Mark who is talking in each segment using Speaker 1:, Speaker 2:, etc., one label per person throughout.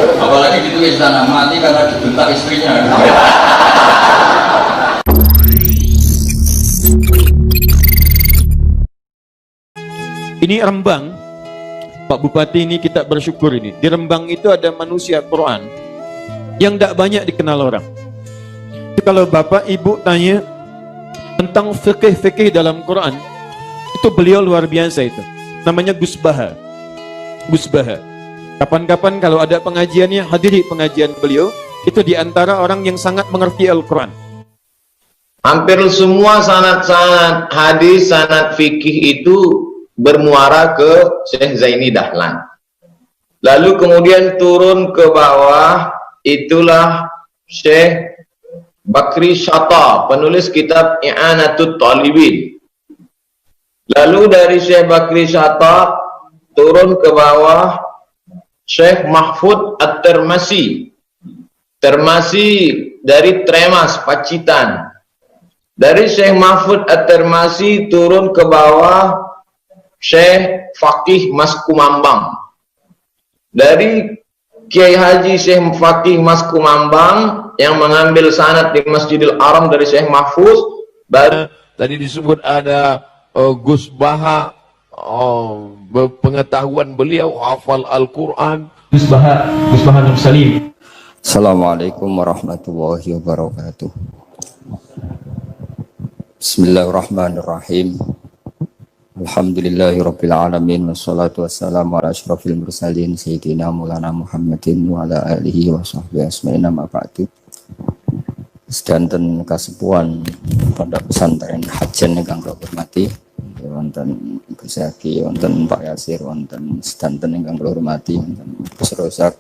Speaker 1: Apalagi ditulis sana mati karena dibentak istrinya.
Speaker 2: Ini Rembang, Pak Bupati, ini kita bersyukur ini. Di Rembang itu ada manusia Quran yang tidak banyak dikenal orang. Jadi kalau Bapak Ibu tanya tentang fikih-fikih dalam Quran, itu beliau luar biasa itu. Namanya Gus Baha. Gus Baha. Kapan-kapan kalau ada pengajiannya, hadiri pengajian beliau. Itu diantara orang yang sangat mengerti Al-Quran.
Speaker 3: Hampir semua sanad-sanad hadis, sanad fikih itu bermuara ke Syekh Zaini Dahlan. Lalu kemudian turun ke bawah, itulah Syekh Bakri Syata, penulis kitab I'anatut Talibin. Lalu dari Syekh Bakri Syata turun ke bawah Syekh Mahfud At-Termasi. Termasi dari Tremas, Pacitan. Dari Syekh Mahfud At-Termasi turun ke bawah Syekh Fakih Mas Kumambang. Dari Kiai Haji Syekh Fakih Mas Kumambang yang mengambil sanad di Masjidil Haram dari Syekh Mahfuz.
Speaker 4: Tadi disebut ada Gus Baha, pengetahuan beliau hafal Al-Quran.
Speaker 2: Gus Baha Nur Salim.
Speaker 5: Assalamualaikum warahmatullahi wabarakatuh. Bismillahirrahmanirrahim. Alhamdulillahirabbil alamin wassalatu wassalamu ala asyrofil mursalin sayyidina Maulana Muhammadin wa ala alihi wa sahbihi ajmain, amma ba'du. Sedanten kasepuhan pondok pesantren Hajen ingkang kula hormati, wonten Gus Zaki, wonten Pak Yasir, wonten sedanten ingkang kula hormati, wonten Gus Rozak,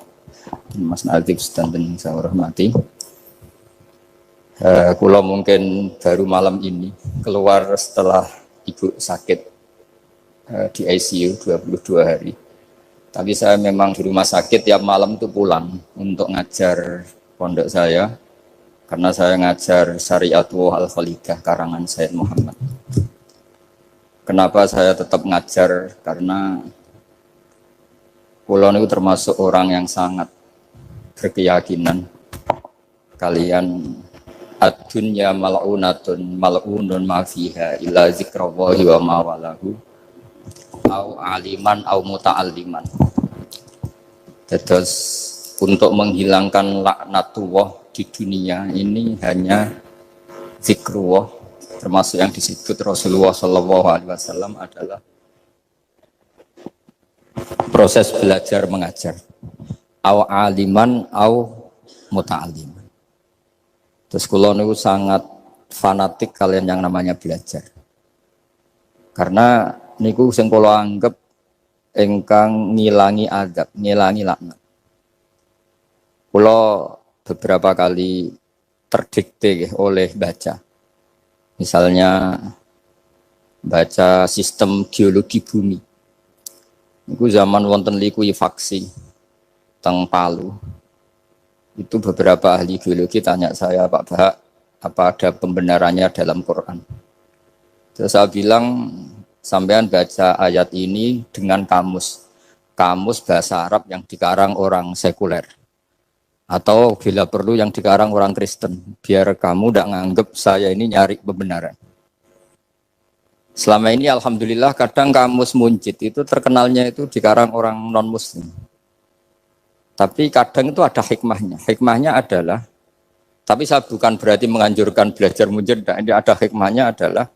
Speaker 5: Mas Natif, sedanten yang saya hormati. Kula mungkin baru malam ini keluar setelah ibu sakit di ICU 22 hari. Tapi saya memang di rumah sakit tiap malam itu pulang untuk ngajar pondok saya, karena saya ngajar Syariatullah Al-Khalidah karangan Sayyid Muhammad. Kenapa saya tetap ngajar? Karena kula niku termasuk orang yang sangat berkeyakinan kalian ad-dunya mal'unatun mal'unun ma fiha illa zikrallahi wa ma walahu au aliman au muta'alliman. Terus untuk menghilangkan laknatullah di dunia ini hanya zikrullah, termasuk yang disebut Rasulullah SAW adalah proses belajar mengajar, au aliman au muta'alliman. Terus kula niku sangat fanatik kalian yang namanya belajar. Karena niku sing kula anggap ingkang ngilangi adab, ngilangi laknat. Kula beberapa kali terdikte oleh baca. Misalnya baca sistem geologi bumi. Niku zaman wonten likuifaksi teng Palu. Itu beberapa ahli geologi tanya saya, Pak Bahak, apa ada pembenarannya dalam Quran? Terus saya bilang, sampean baca ayat ini dengan kamus bahasa Arab yang dikarang orang sekuler, atau bila perlu yang dikarang orang Kristen, biar kamu tidak nganggep saya ini nyari pembenaran. Selama ini alhamdulillah kadang kamus Munjid itu terkenalnya itu dikarang orang non muslim. Tapi kadang itu ada hikmahnya. Hikmahnya adalah, tapi saya bukan berarti menganjurkan belajar Munjid, ini ada hikmahnya adalah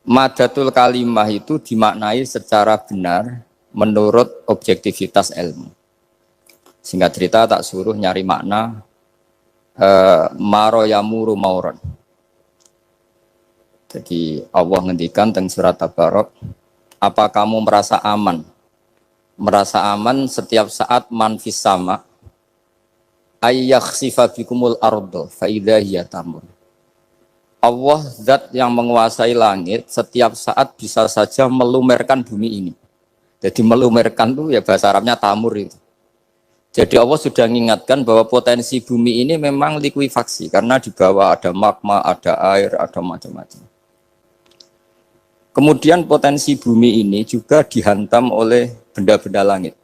Speaker 5: madatul kalimah itu dimaknai secara benar menurut objektivitas ilmu. Singkat cerita tak suruh nyari makna maro yamuru mauron. Jadi Allah ngendikan teng surat Tabarok, apa kamu merasa aman? Merasa aman setiap saat manfis sama ayyakhsifa bikumul ardo fa idza hiya tamur. Allah zat yang menguasai langit setiap saat bisa saja melumerkan bumi ini. Jadi melumerkan itu ya bahasa Arabnya tamur itu. Jadi Allah sudah mengingatkan bahwa potensi bumi ini memang likuifaksi karena di bawah ada magma, ada air, ada macam-macam. Kemudian potensi bumi ini juga dihantam oleh benda-benda langit.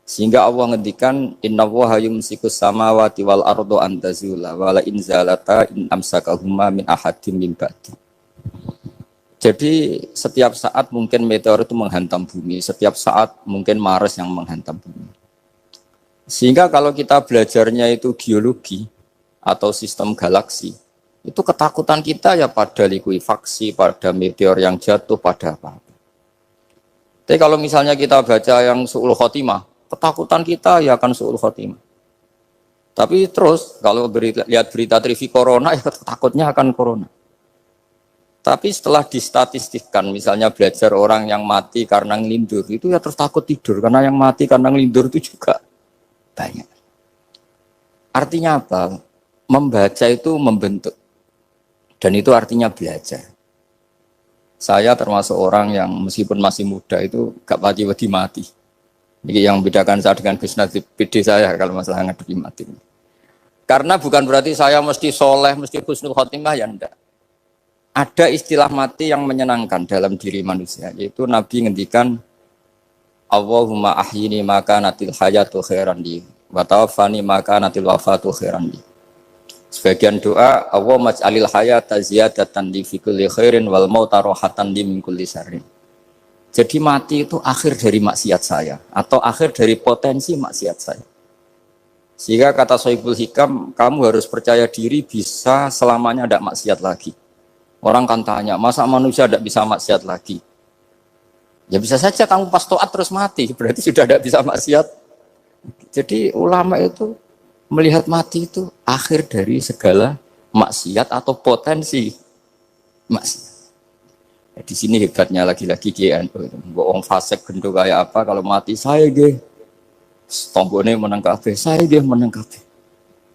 Speaker 5: Sehingga Allah ngendikan innallaha yumsikus samawati wal ardu an tazula wala in zalata in amsakahuma min ahadin min ba'di. Jadi setiap saat mungkin meteor itu menghantam bumi, setiap saat mungkin Mars yang menghantam bumi. Sehingga kalau kita belajarnya itu geologi atau sistem galaksi, itu ketakutan kita ya pada likuifaksi, pada meteor yang jatuh, pada apa. Tapi kalau misalnya kita baca yang su'ul khotimah, ketakutan kita ya akan su'ul khotimah. Tapi terus kalau lihat berita TV corona, ya takutnya akan corona. Tapi setelah distatistikkan, misalnya belajar orang yang mati karena ngelindur, itu ya terus takut tidur, karena yang mati karena ngelindur itu juga banyak. Artinya apa? Membaca itu membentuk. Dan itu artinya belajar. Saya termasuk orang yang meskipun masih muda itu gak pati-pati mati. Ini yang membedakan saya dengan Gus Nadim PD saya kalau masalah ngadepi mati. Karena bukan berarti saya mesti soleh, mesti husnul khotimah, ya enggak. Ada istilah mati yang menyenangkan dalam diri manusia, yaitu Nabi ngendikan Allahumma ahyini maka natil hayatu khairan li wa tawaffani maka natil wafatu khairan li. Sebagian doa Allahumma maj'alil hayata ziyadatan li fi kulli khairin wal mauta rohatan li min kulli syarrin. Jadi mati itu akhir dari maksiat saya atau akhir dari potensi maksiat saya. Sehingga kata Sohibul Hikam, kamu harus percaya diri bisa selamanya tidak maksiat lagi. Orang kan tanya, masa manusia tidak bisa maksiat lagi? Ya bisa saja kamu pas taat terus mati, berarti sudah tidak bisa maksiat. Jadi ulama itu melihat mati itu akhir dari segala maksiat atau potensi maksiat. Ya, di sini hebatnya lagi-lagi GNU. Bohong fasik gendut kayak apa, kalau mati saya ge, tombone menang kabeh, saya ge menang kabeh.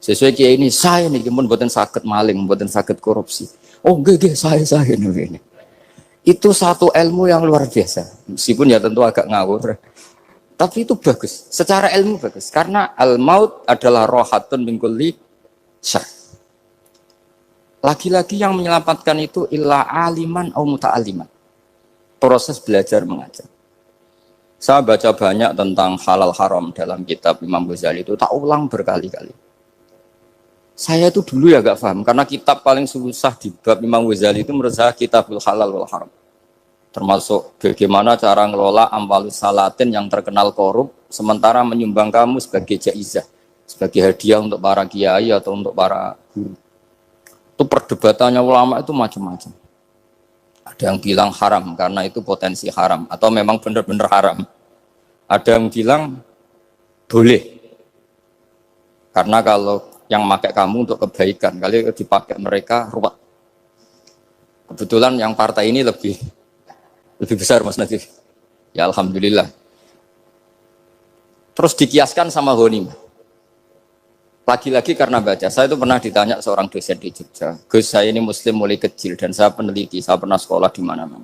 Speaker 5: Sesuai kiai ini saya nih, pun buatan sakit maling, buatan sakit korupsi. Oh gede saya ini. Itu satu ilmu yang luar biasa. Meskipun ya tentu agak ngawur. Tapi itu bagus. Secara ilmu bagus. Karena al-maut adalah rohatun min kulli syarr. Lagi-lagi yang menyelamatkan itu illa aliman au muta'aliman. Proses belajar mengajar. Saya baca banyak tentang halal haram dalam kitab Imam Ghazali itu. Tak ulang berkali-kali. Saya itu dulu ya gak paham, karena kitab paling susah di bab Imam Ghazali itu menurut saya kitabul halal wal haram. Termasuk bagaimana cara ngelola amwalus salatin yang terkenal korup, sementara menyumbang kamu sebagai jaizah, sebagai hadiah untuk para kiai atau untuk para guru. Itu perdebatannya ulama itu macam-macam. Ada yang bilang haram karena itu potensi haram, atau memang benar-benar haram. Ada yang bilang boleh, karena kalau yang pakai kamu untuk kebaikan, kali dipakai mereka ruwet. Kebetulan yang partai ini lebih besar Mas Nadif. Ya alhamdulillah. Terus dikiaskan sama ghanimah. Lagi-lagi karena baca, saya itu pernah ditanya seorang dosen di Jogja. Gus, saya ini muslim mulai kecil dan saya peneliti, saya pernah sekolah di mana-mana.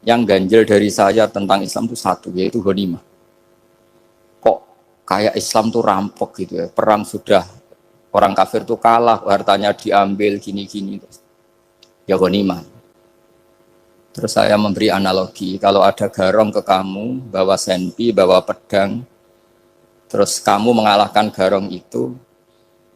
Speaker 5: Yang ganjil dari saya tentang Islam itu satu, yaitu ghanimah. Kok kayak Islam tuh rampok gitu ya, perang sudah orang kafir tuh kalah, hartanya diambil gini-gini. Ya ghanimah. Terus saya memberi analogi, kalau ada garong ke kamu, bawa senpi, bawa pedang, terus kamu mengalahkan garong itu,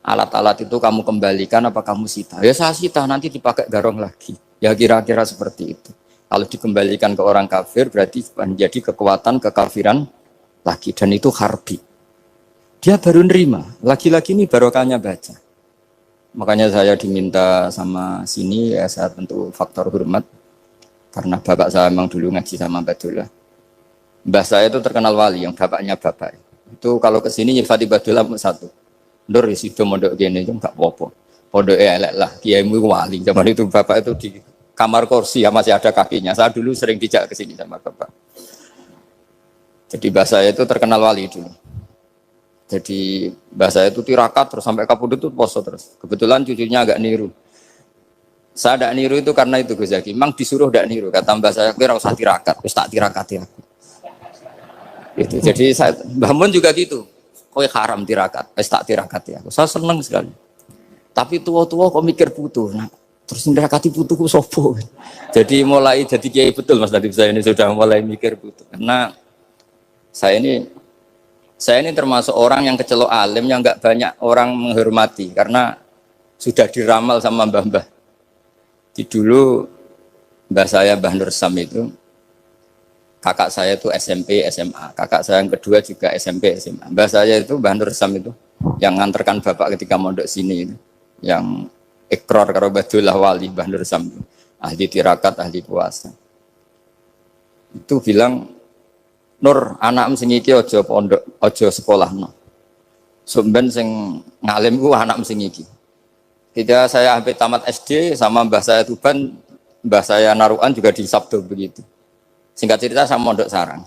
Speaker 5: alat-alat itu kamu kembalikan apa kamu sita? Ya saya sita, nanti dipakai garong lagi. Ya kira-kira seperti itu. Kalau dikembalikan ke orang kafir, berarti menjadi kekuatan kekafiran lagi. Dan itu harbi. Dia baru nerima, lagi-lagi ini barokahnya baca. Makanya saya diminta sama sini, ya saya tentu faktor hormat. Karena bapak saya memang dulu ngaji sama Badullah. Mbah saya itu terkenal wali, yang bapaknya bapak. Itu kalau kesini nyifati Badullah satu. Ndur isido mondok gini, itu enggak apa-apa. Pondok elek lah, kiaimu wali. Zaman itu bapak itu di kamar kursi, ya masih ada kakinya. Saya dulu sering dijak ke sini sama bapak. Jadi mbah saya itu terkenal wali dulu. Jadi bahasa itu tirakat terus sampai kapundut itu poso terus. Kebetulan cucunya agak niru. Saya tidak niru itu karena itu Gus Zaki. Memang disuruh tidak niru. Kata mbak saya, kira usah tirakat. Terus tak tirakati aku. Gitu. Jadi saya, Mbah Mun juga gitu. Kowe haram tirakat. Terus tak tirakati aku. Saya seneng sekali. Tapi tua-tua kok mikir putu. Nah, terus tirakati putuku sopo. Jadi mulai jadi kiai betul Mas Nadif, saya ini sudah mulai mikir putu. Karena saya ini Saya ini termasuk orang yang kecelok alim yang nggak banyak orang menghormati karena sudah diramal sama mbah-mbah. Di dulu mbah saya Mbah Nur Sam itu, kakak saya itu SMP, SMA, kakak saya yang kedua juga SMP, SMA. Mbah saya itu Mbah Nur Sam itu yang nganterkan bapak ketika mondok sini itu, yang ikrar karo Badullah Wali Mbah Nur Sam itu, ahli tirakat, ahli puasa. Itu bilang, Nur, anak sing iki aja pondok, aja sekolahno. Sumben sing ngalim ku anak sing iki. Ketika saya hampir tamat SD sama mbah saya Tuban, mbah saya Naruan juga di Sabdo begitu. Singkat cerita saya mondok sarang.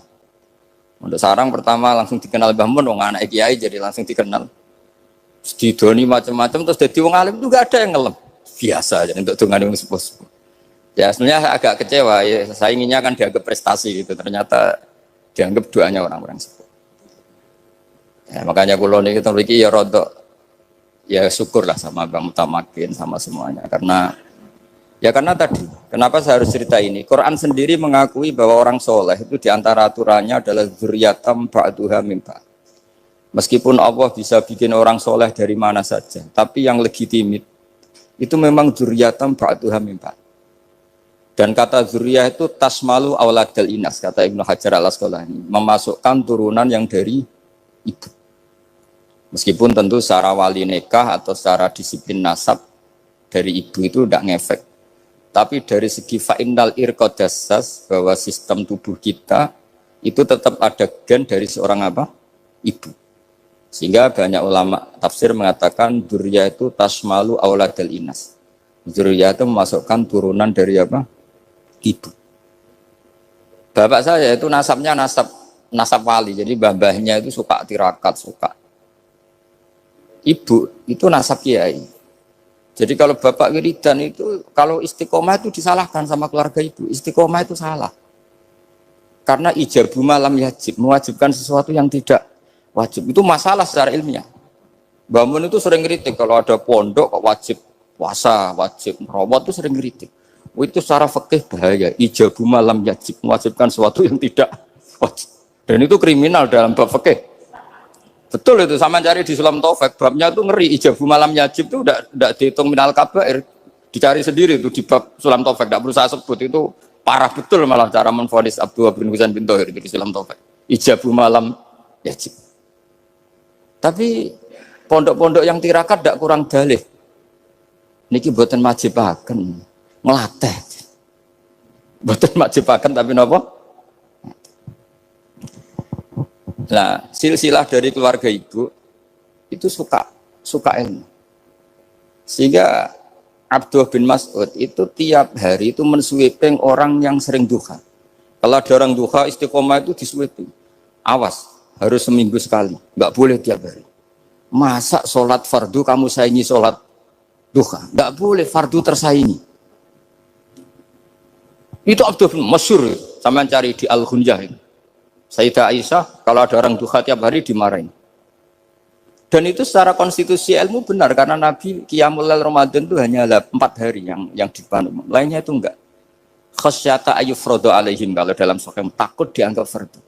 Speaker 5: Mondok sarang pertama langsung dikenal Mbah Mun, wong anak kiai jadi langsung dikenal. Didoni macam-macam terus jadi wong alim itu gak ada yang ngelem. Biasa aja untuk dongane wong sepuh-sepuh. Ya sebenarnya saya agak kecewa, ya, saya inginnya kan dianggap prestasi gitu, ternyata dianggap doanya orang-orang sepuh. Ya, makanya kulo niki mriki ya rodok ya syukurlah sama Bang Mutamakin sama semuanya karena tadi kenapa saya harus cerita ini? Quran sendiri mengakui bahwa orang soleh itu diantara aturannya adalah dzurriyyatam ba'duha min ba'd. Meskipun Allah bisa bikin orang soleh dari mana saja, tapi yang legitimit itu memang dzurriyyatam ba'duha min ba'd. Dan kata zuriyah itu tasmalu auladal inas, kata Ibnu Hajar al-Asqalani, memasukkan turunan yang dari ibu. Meskipun tentu secara wali nikah atau secara disiplin nasab dari ibu itu tidak ngefek. Tapi dari segi fa'innal irqadassas, bahwa sistem tubuh kita itu tetap ada gen dari seorang apa? Ibu. Sehingga banyak ulama tafsir mengatakan zuriyah itu tasmalu auladal inas. Zuriyah itu memasukkan turunan dari apa? Ibu. Bapak saya itu nasabnya nasab wali, jadi mbah-mbahnya itu suka tirakat, suka. Ibu itu nasab kiai. Jadi kalau bapak wiridan itu, kalau istiqomah itu disalahkan sama keluarga ibu. Istiqomah itu salah. Karena ijabu malam yajib, mewajibkan sesuatu yang tidak wajib. Itu masalah secara ilmiah. Mbah Mun itu sering kritik kalau ada pondok kok wajib puasa, wajib merawat itu sering kritik. Itu secara fikih bahaya. Ijabu malam yajib, mewajibkan sesuatu yang tidak wajib. Dan itu kriminal dalam bab fikih. Betul itu, sama cari di Sulam Taufik, babnya itu ngeri, ijabu malam yajib itu tidak dihitung minal kabair, dicari sendiri itu di bab Sulam Taufik, tidak perlu saya sebut, itu parah betul malah cara menvonis Abdullah bin Husain bin Thohir di Sulam Taufik, ijabu malam yajib. Tapi pondok-pondok yang tirakat tidak kurang dalih, niki buatan majibaken, ngelatih, buatan majibaken tapi nopo? Nah, silsilah dari keluarga ibu itu suka ilmu. Sehingga Abdullah bin Mas'ud itu tiap hari itu mensweeping orang yang sering duha. Kalau ada orang duha istiqomah itu disweeping. Awas, harus seminggu sekali, nggak boleh tiap hari. Masa sholat fardu kamu saingi sholat duha? Nggak boleh, fardu tersaingi. Itu Abdullah bin masyhur, sama cari di Al-Ghunjah itu. Sayyidah Aisyah, kalau ada orang duha tiap hari dimarahin. Dan itu secara konstitusi ilmu benar, karena Nabi Qiyamul Lail Ramadan itu hanya 4 hari yang dibangun. Lainnya itu enggak. Khasyata ayyufrodo alaihim, kalau dalam sahih takut dianggap fardu.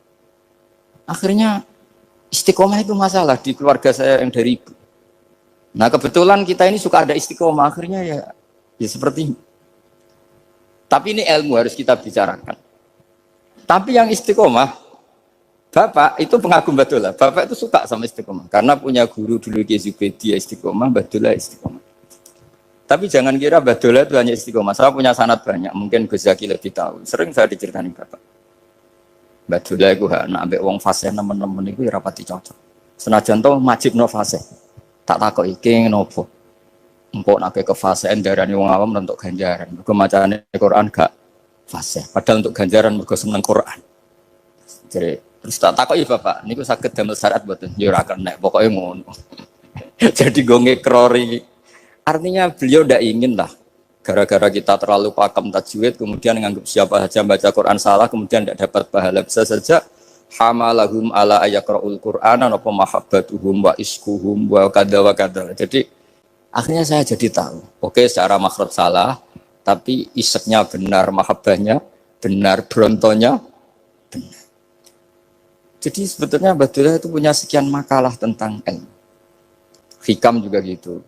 Speaker 5: Akhirnya istiqomah itu masalah di keluarga saya yang dari ibu. Nah kebetulan kita ini suka ada istiqomah, akhirnya ya seperti ini. Tapi ini ilmu harus kita bicarakan. Tapi yang istiqomah, Bapak itu pengagum Badullah. Bapak itu suka sama istiqomah karena punya guru dulu Ki Zubedi istiqomah, Badullah istiqomah. Tapi jangan kira Badullah itu hanya istiqomah. Saya punya sanad banyak, mungkin Gus Zaki lebih tahu. Sering saya diceritain Bapak. Badullah itu nak ambek wong fasih nemen-nemen itu rapati cocok. Senajan to majibno fasih. Tak takoki iki nopo. Engko nek ke fasih ndarani wong awam untuk ganjaran. Mergo macane Quran gak fasih. Padahal untuk ganjaran mergo seneng Quran. Jadi terus tak takoki Bapak, niku saged damel syarat mboten? Ya ora kena, pokoke ngono. Jadi go ngekrori. Artinya beliau ndak ingin lah gara-gara kita terlalu pakem tajwid kemudian nganggap siapa saja baca Quran salah kemudian tidak dapat pahala. Bisa saja hamalahum ala ayaqraul Qur'ana wa mahabbatuhum wa iskuhum wa kadza wa kadza. Jadi akhirnya saya jadi tahu. Oke, secara makhraj salah, tapi iseknya benar, mahabbahnya benar, brontonya benar. Jadi sebetulnya Abdullah itu punya sekian makalah tentang ilmu. Hikam juga gitu.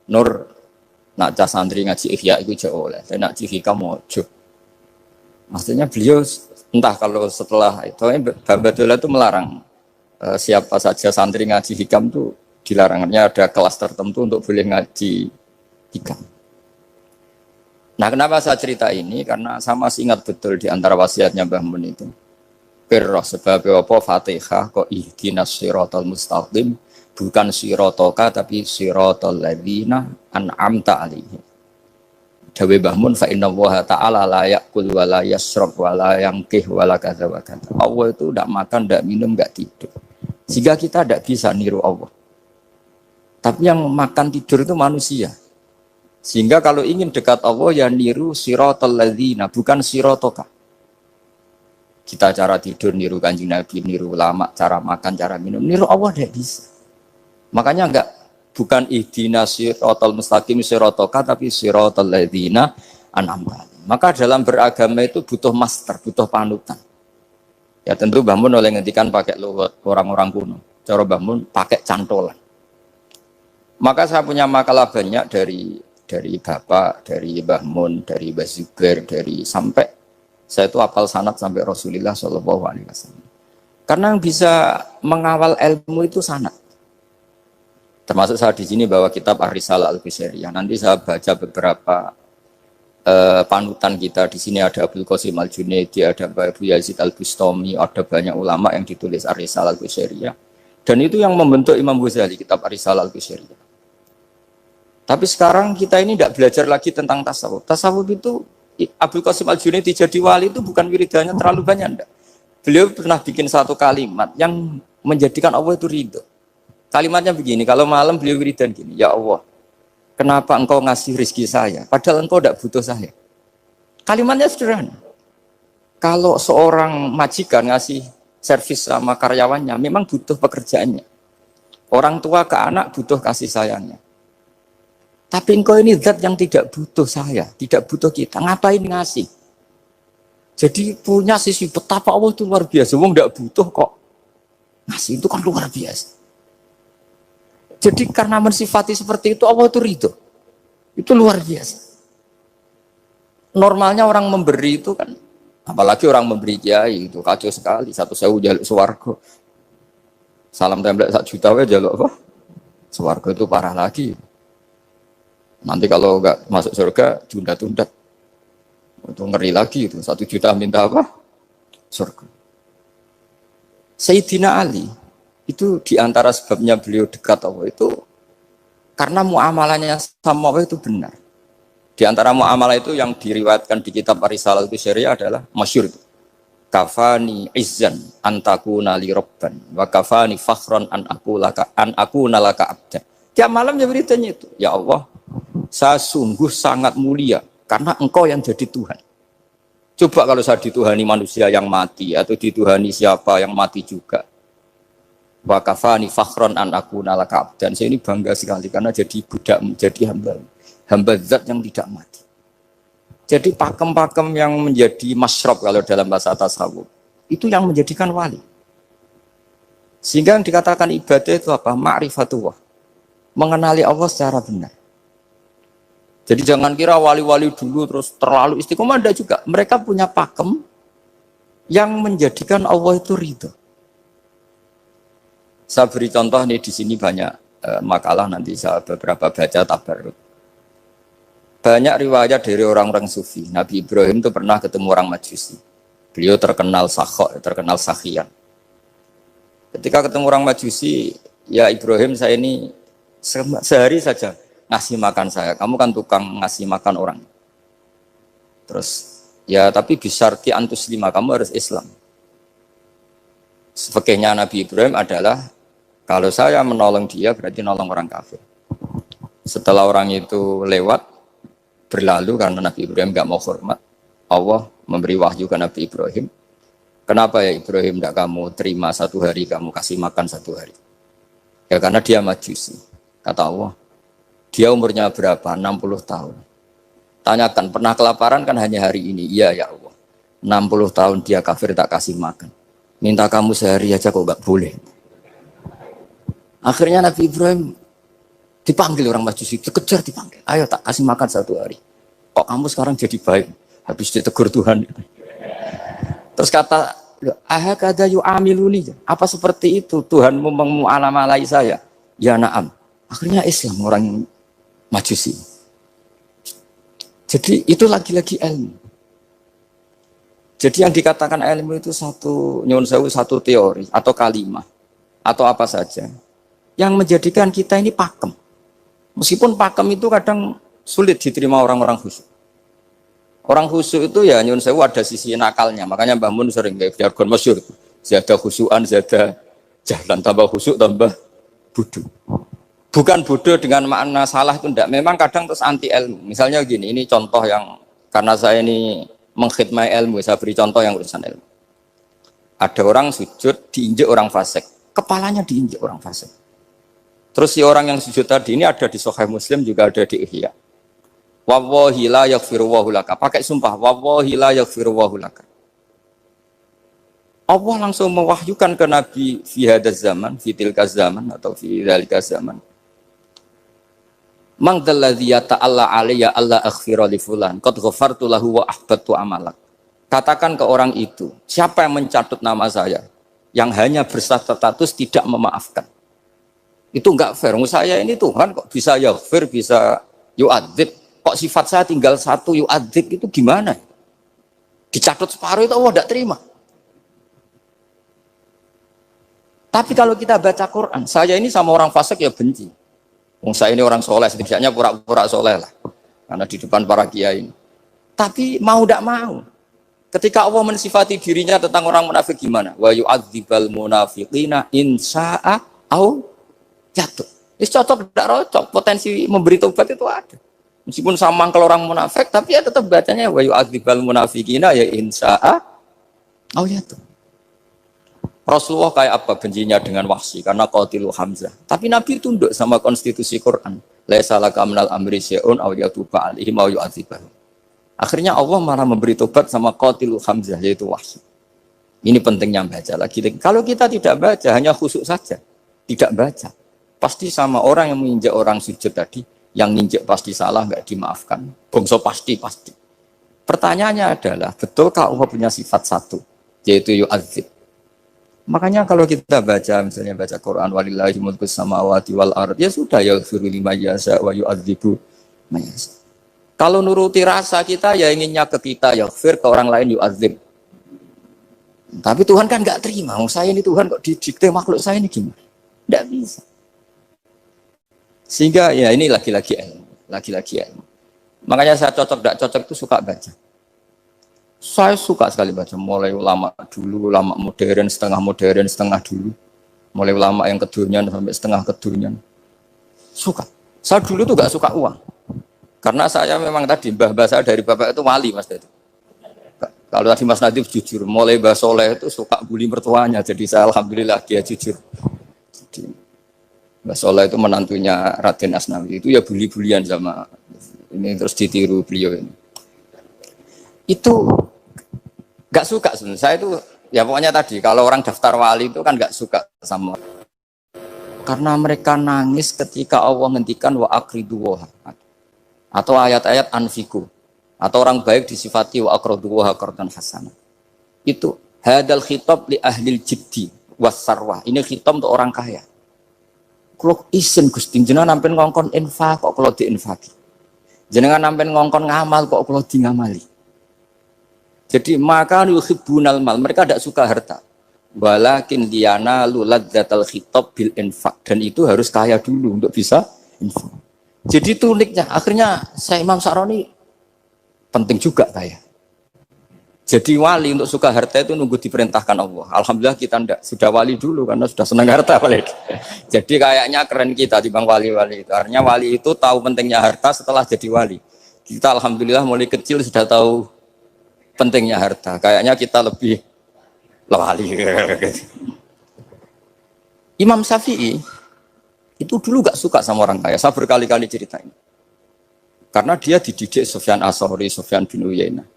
Speaker 5: Nur nak cah santri ngaji ihya itu jauh oleh, tapi nak ngaji hikam mojo. Maksudnya beliau entah kalau setelah itu Abdullah itu melarang siapa saja santri ngaji hikam itu dilarangnya ada kelas tertentu untuk boleh ngaji hikam. Nah, kenapa saya cerita ini? Karena saya masih ingat betul di antara wasiatnya Mbah Mun itu. Pirroh sebab apa Fatihah kok ihdinas siratal mustaqim, bukan sirotoka tapi sirotol ladzina an'amta alaihim. Dawe Mbah Mun fa inna Allaha ta'ala la ya'kul wa la yashrab wa la yanqih wa la kadza wa kadza. Allah itu tidak makan, tidak minum, tidak tidur. Sehingga kita tidak bisa niru Allah. Tapi yang makan tidur itu manusia. Sehingga kalau ingin dekat Allah ya niru sirotol ladzina, bukan sirotoka. Kita cara tidur niru Kanjeng Nabi, niru ulama, cara makan, cara minum, niru Allah tidak bisa. Makanya enggak, bukan ihdinas sirotol mustaqim sirotoka, tapi sirotol ladzina an'amta. Maka dalam beragama itu butuh master, butuh panutan. Ya tentu Mbah Mun oleh ngendikan pakai luwet orang-orang kuno. Cara Mbah Mun pakai cantolan. Maka saya punya makalah banyak dari Bapak, dari Mbah Mun, dari Mbah Zubair, dari sampai saya itu hafal sanad sampai Rasulullah Shallallahu Alaihi Wasallam. Karena yang bisa mengawal ilmu itu sanad. Termasuk saya di sini bawa kitab Ar-Risalah Al-Qusairiyah. Nanti saya baca beberapa panutan kita. Di sini ada Abdul Qasim Al-Junaidi, ada Abu Yazid Al-Bustami, ada banyak ulama yang ditulis Ar-Risalah Al-Qusairiyah. Dan itu yang membentuk Imam Ghazali, kitab Ar-Risalah Al-Qusairiyah. Tapi sekarang kita ini tidak belajar lagi tentang tasawuf. Tasawuf itu Abdul Qasim Al-Junaidi jadi wali itu bukan wiridannya terlalu banyak, enggak. Beliau pernah bikin satu kalimat yang menjadikan Allah itu ridho. Kalimatnya begini, kalau malam beliau wiridan gini, ya Allah, kenapa engkau ngasih rezeki saya, padahal engkau tidak butuh saya. Kalimatnya sederhana. Kalau seorang majikan ngasih servis sama karyawannya, memang butuh pekerjaannya. Orang tua ke anak butuh kasih sayangnya. Tapi engkau ini zat yang tidak butuh saya, tidak butuh kita. Ngapain ngasih? Jadi punya sisi betapa Allah itu luar biasa. Wong tidak butuh kok. Ngasih itu kan luar biasa. Jadi karena mensifati seperti itu Allah itu ridho. Itu luar biasa. Normalnya orang memberi itu kan, apalagi orang memberi kiai itu kacau sekali. 1.000 jaluk swarga. Salam template 1 juta wae jaluk apa? Swarga itu parah lagi. Nanti kalau enggak masuk surga, tunda-tunda. Itu ngeri lagi itu. 1 juta minta apa? Surga. Sayyidina Ali, itu diantara sebabnya beliau dekat Allah itu, karena muamalahnya sama Allah itu benar. Di antara muamalah itu yang diriwayatkan di kitab Ar-Risalah Al-Qusairiyah adalah masyhur itu. Kafani izzan antakuna li robban, wa kafani fakhron an aku nalaka abdan. Tiap malam ya beritanya itu, ya Allah, saya sungguh sangat mulia karena engkau yang jadi Tuhan. Coba kalau saya dituhani manusia yang mati atau dituhani siapa yang mati juga. Wa kafani fakhron an aku nalaka abdan. Saya ini bangga sekali karena jadi budak, jadi hamba zat yang tidak mati. Jadi pakem-pakem yang menjadi masyrab kalau dalam bahasa tasawuf itu yang menjadikan wali. Sehingga yang dikatakan ibadah itu apa? Ma'rifatullah. Mengenali Allah secara benar. Jadi jangan kira wali-wali dulu terus terlalu istiqomah, ada juga. Mereka punya pakem yang menjadikan Allah itu ridho. Saya beri contoh nih, di sini banyak makalah, nanti saya beberapa baca tabarruk. Banyak riwayat dari orang-orang sufi. Nabi Ibrahim itu pernah ketemu orang Majusi. Beliau terkenal sakhok, terkenal sakhian. Ketika ketemu orang Majusi, ya Ibrahim, saya ini sehari saja ngasih makan saya. Kamu kan tukang ngasih makan orang. Terus, ya tapi bisyarti antus lima, kamu harus Islam. Fikihnya Nabi Ibrahim adalah, kalau saya menolong dia berarti nolong orang kafir. Setelah orang itu lewat, berlalu karena Nabi Ibrahim nggak mau hormat, Allah memberi wahyu ke Nabi Ibrahim. Kenapa ya Ibrahim tidak kamu terima 1 hari, kamu kasih makan 1 hari? Ya karena dia Majusi. Kata Allah, dia umurnya berapa? 60 tahun. Tanyakan, pernah kelaparan kan hanya hari ini? Iya ya Allah. 60 tahun dia kafir tak kasih makan. Minta kamu sehari aja kok nggak boleh. Akhirnya Nabi Ibrahim dipanggil orang Majusi, dikejar dipanggil. Ayo tak kasih makan 1 hari. Kok kamu sekarang jadi baik? Habis ditegur Tuhan. Terus kata, ahakada yu'amiluni. Apa seperti itu Tuhanmu mengualamalai saya? Ya na'am. Akhirnya Islam orang Majusi. Jadi itu lagi-lagi ilmu. Jadi yang dikatakan ilmu itu nyuwun sewu, satu teori atau kalimat atau apa saja yang menjadikan kita ini pakem. Meskipun pakem itu kadang sulit diterima orang-orang khusyuk. Orang khusyuk itu ya nyuwun sewu ada sisi nakalnya. Makanya Mbah Mun sering kayak jargon masyhur. Zada khusyuan, zada jahlan, tambah khusyuk tambah bodoh. Bukan bodoh dengan makna salah itu enggak. Memang kadang terus anti ilmu. Misalnya gini, ini contoh yang karena saya ini mengkhidmati ilmu, saya beri contoh yang urusan ilmu. Ada orang sujud diinjek orang fasik, kepalanya diinjek orang fasik. Terus si orang yang sujud tadi ini ada di Sahih Muslim, juga ada di Ihya. Wallahi la yaghfiru wallahu laka. Pakai sumpah, wallahi la yaghfiru wallahu laka. Allah langsung mewahyukan ke Nabi fi hadzal zaman, fi tilka zaman atau fi dzalika zaman. Mang dalladzi yata'alla alayya alla aghfira li fulan qad ghafartu lahu wa ahbattu amalak. Katakan ke orang itu, siapa yang mencatut nama saya yang hanya berstatus tidak memaafkan. Itu enggak fair. Saya ini Tuhan kok bisa yaghfir, bisa yu'adzib. Kok sifat saya tinggal 1 yu'adzib itu gimana? Dicatut separuh itu Allah enggak terima. Tapi kalau kita baca Quran, saya ini sama orang fasik ya benci. Saya ini orang soleh, setidaknya pura-pura soleh lah. Karena di depan para kiai ini. Tapi mau tidak mau. Ketika Allah mensifati dirinya tentang orang munafik gimana? Wa yu'adzibal munafiqina insya'a au jatuh. Ini cocok tidak cocok. Potensi memberi tobat itu ada. Meskipun sama kalau orang munafik, tapi ya tetap bacanya wa yu'adzibal munafiqina ya insya'a au jatuh. Rasulullah kayak apa bencinya dengan Wahsy karena qatilu Hamzah. Tapi Nabi tunduk sama konstitusi Quran. Laisa laka minal amri syai'un aw yatuba alaihim aw yu'adzibahum. Akhirnya Allah malah memberi tobat sama qatilu Hamzah yaitu Wahsy. Ini pentingnya baca lagi. Kalau kita tidak baca hanya khusyuk saja, tidak baca, pasti sama orang yang menginjak orang sujud tadi, yang nginjek pasti salah, enggak dimaafkan. Bongso pasti. Pertanyaannya adalah, betulkah Allah punya sifat 1 yaitu yu'adzib? Makanya kalau kita baca, misalnya baca Quran, walillahi mulkus samawati wal ard, ya sudah, yaghfiru liman yasha wa yu'adzibu man yasha. Kalau nuruti rasa kita, ya inginnya ke kita, yaghfir, ke orang lain yu'adzib. Tapi Tuhan kan nggak terima. Saya ini Tuhan kok didikte makhluk saya ini gimana? Nggak bisa. Sehingga ya ini lagi-lagi ilmu. Makanya saya cocok, nggak cocok itu suka baca. Saya suka sekali baca, mulai ulama dulu, ulama modern, setengah dulu. Mulai ulama yang kedunian sampai setengah kedunian. Suka. Saya dulu tuh gak suka uang. Karena saya memang tadi, mbah-mbah saya dari bapak itu wali mas tadi. Kalau tadi Mas Nadif jujur, mulai Mbah Soleh itu suka bully mertuanya. Jadi saya alhamdulillah dia jujur. Jadi, Mbah Soleh itu menantunya Raden Asnawi. Itu ya bully-bulian sama ini, terus ditiru beliau ini. Itu gak suka sebenarnya. Saya itu ya pokoknya tadi kalau orang daftar wali itu kan gak suka sama, karena mereka nangis ketika Allah ngendikan wa akridu woha, atau ayat-ayat anfiku, atau orang baik disifati wa akridu woha qardan hasanah. Itu hadal khitab li ahlil jiddi was sarwah. Ini khitab untuk orang kaya. Kalau isin Gusti jenengan nampen ngongkon infak kok kalau diinfaki, jenengan nampen ngongkon ngamal kok kalau di ngamali. Jadi maka yuhibbunal mal, mereka tidak suka harta. Walakin liyana luladzatal khitab bil infak, dan itu harus kaya dulu untuk bisa infak. Jadi itu uniknya. Akhirnya saya Imam Sa'roni penting juga kaya. Jadi wali untuk suka harta itu nunggu diperintahkan Allah. Alhamdulillah kita tidak, sudah wali dulu karena sudah senang harta wali. Jadi kayaknya keren kita dibanding wali-wali itu. Artinya wali itu tahu pentingnya harta setelah jadi wali. Kita alhamdulillah mulai kecil sudah tahu pentingnya harta. Kayaknya kita lebih wali. Imam Syafi'i itu dulu gak suka sama orang kaya. Saya berkali-kali ceritain. Karena dia dididik Sufyan As-Tsauri, Sufyan bin Uyainah.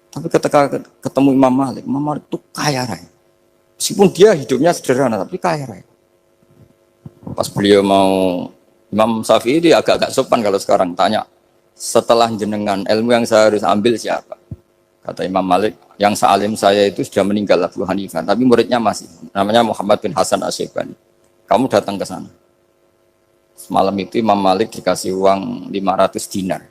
Speaker 5: Tapi ketika ketemu Imam Malik itu kaya raya. Meskipun dia hidupnya sederhana, tapi kaya raya. Pas beliau mau, Imam Syafi'i itu agak-agak sopan kalau sekarang tanya, setelah jenengan ilmu yang saya harus ambil siapa? Kata Imam Malik, yang sealim saya itu sudah meninggal Abu Hanifah, tapi muridnya masih, namanya Muhammad bin Hasan Asy-Syaibani. Kamu datang ke sana. Semalam itu Imam Malik dikasih uang 500 dinar.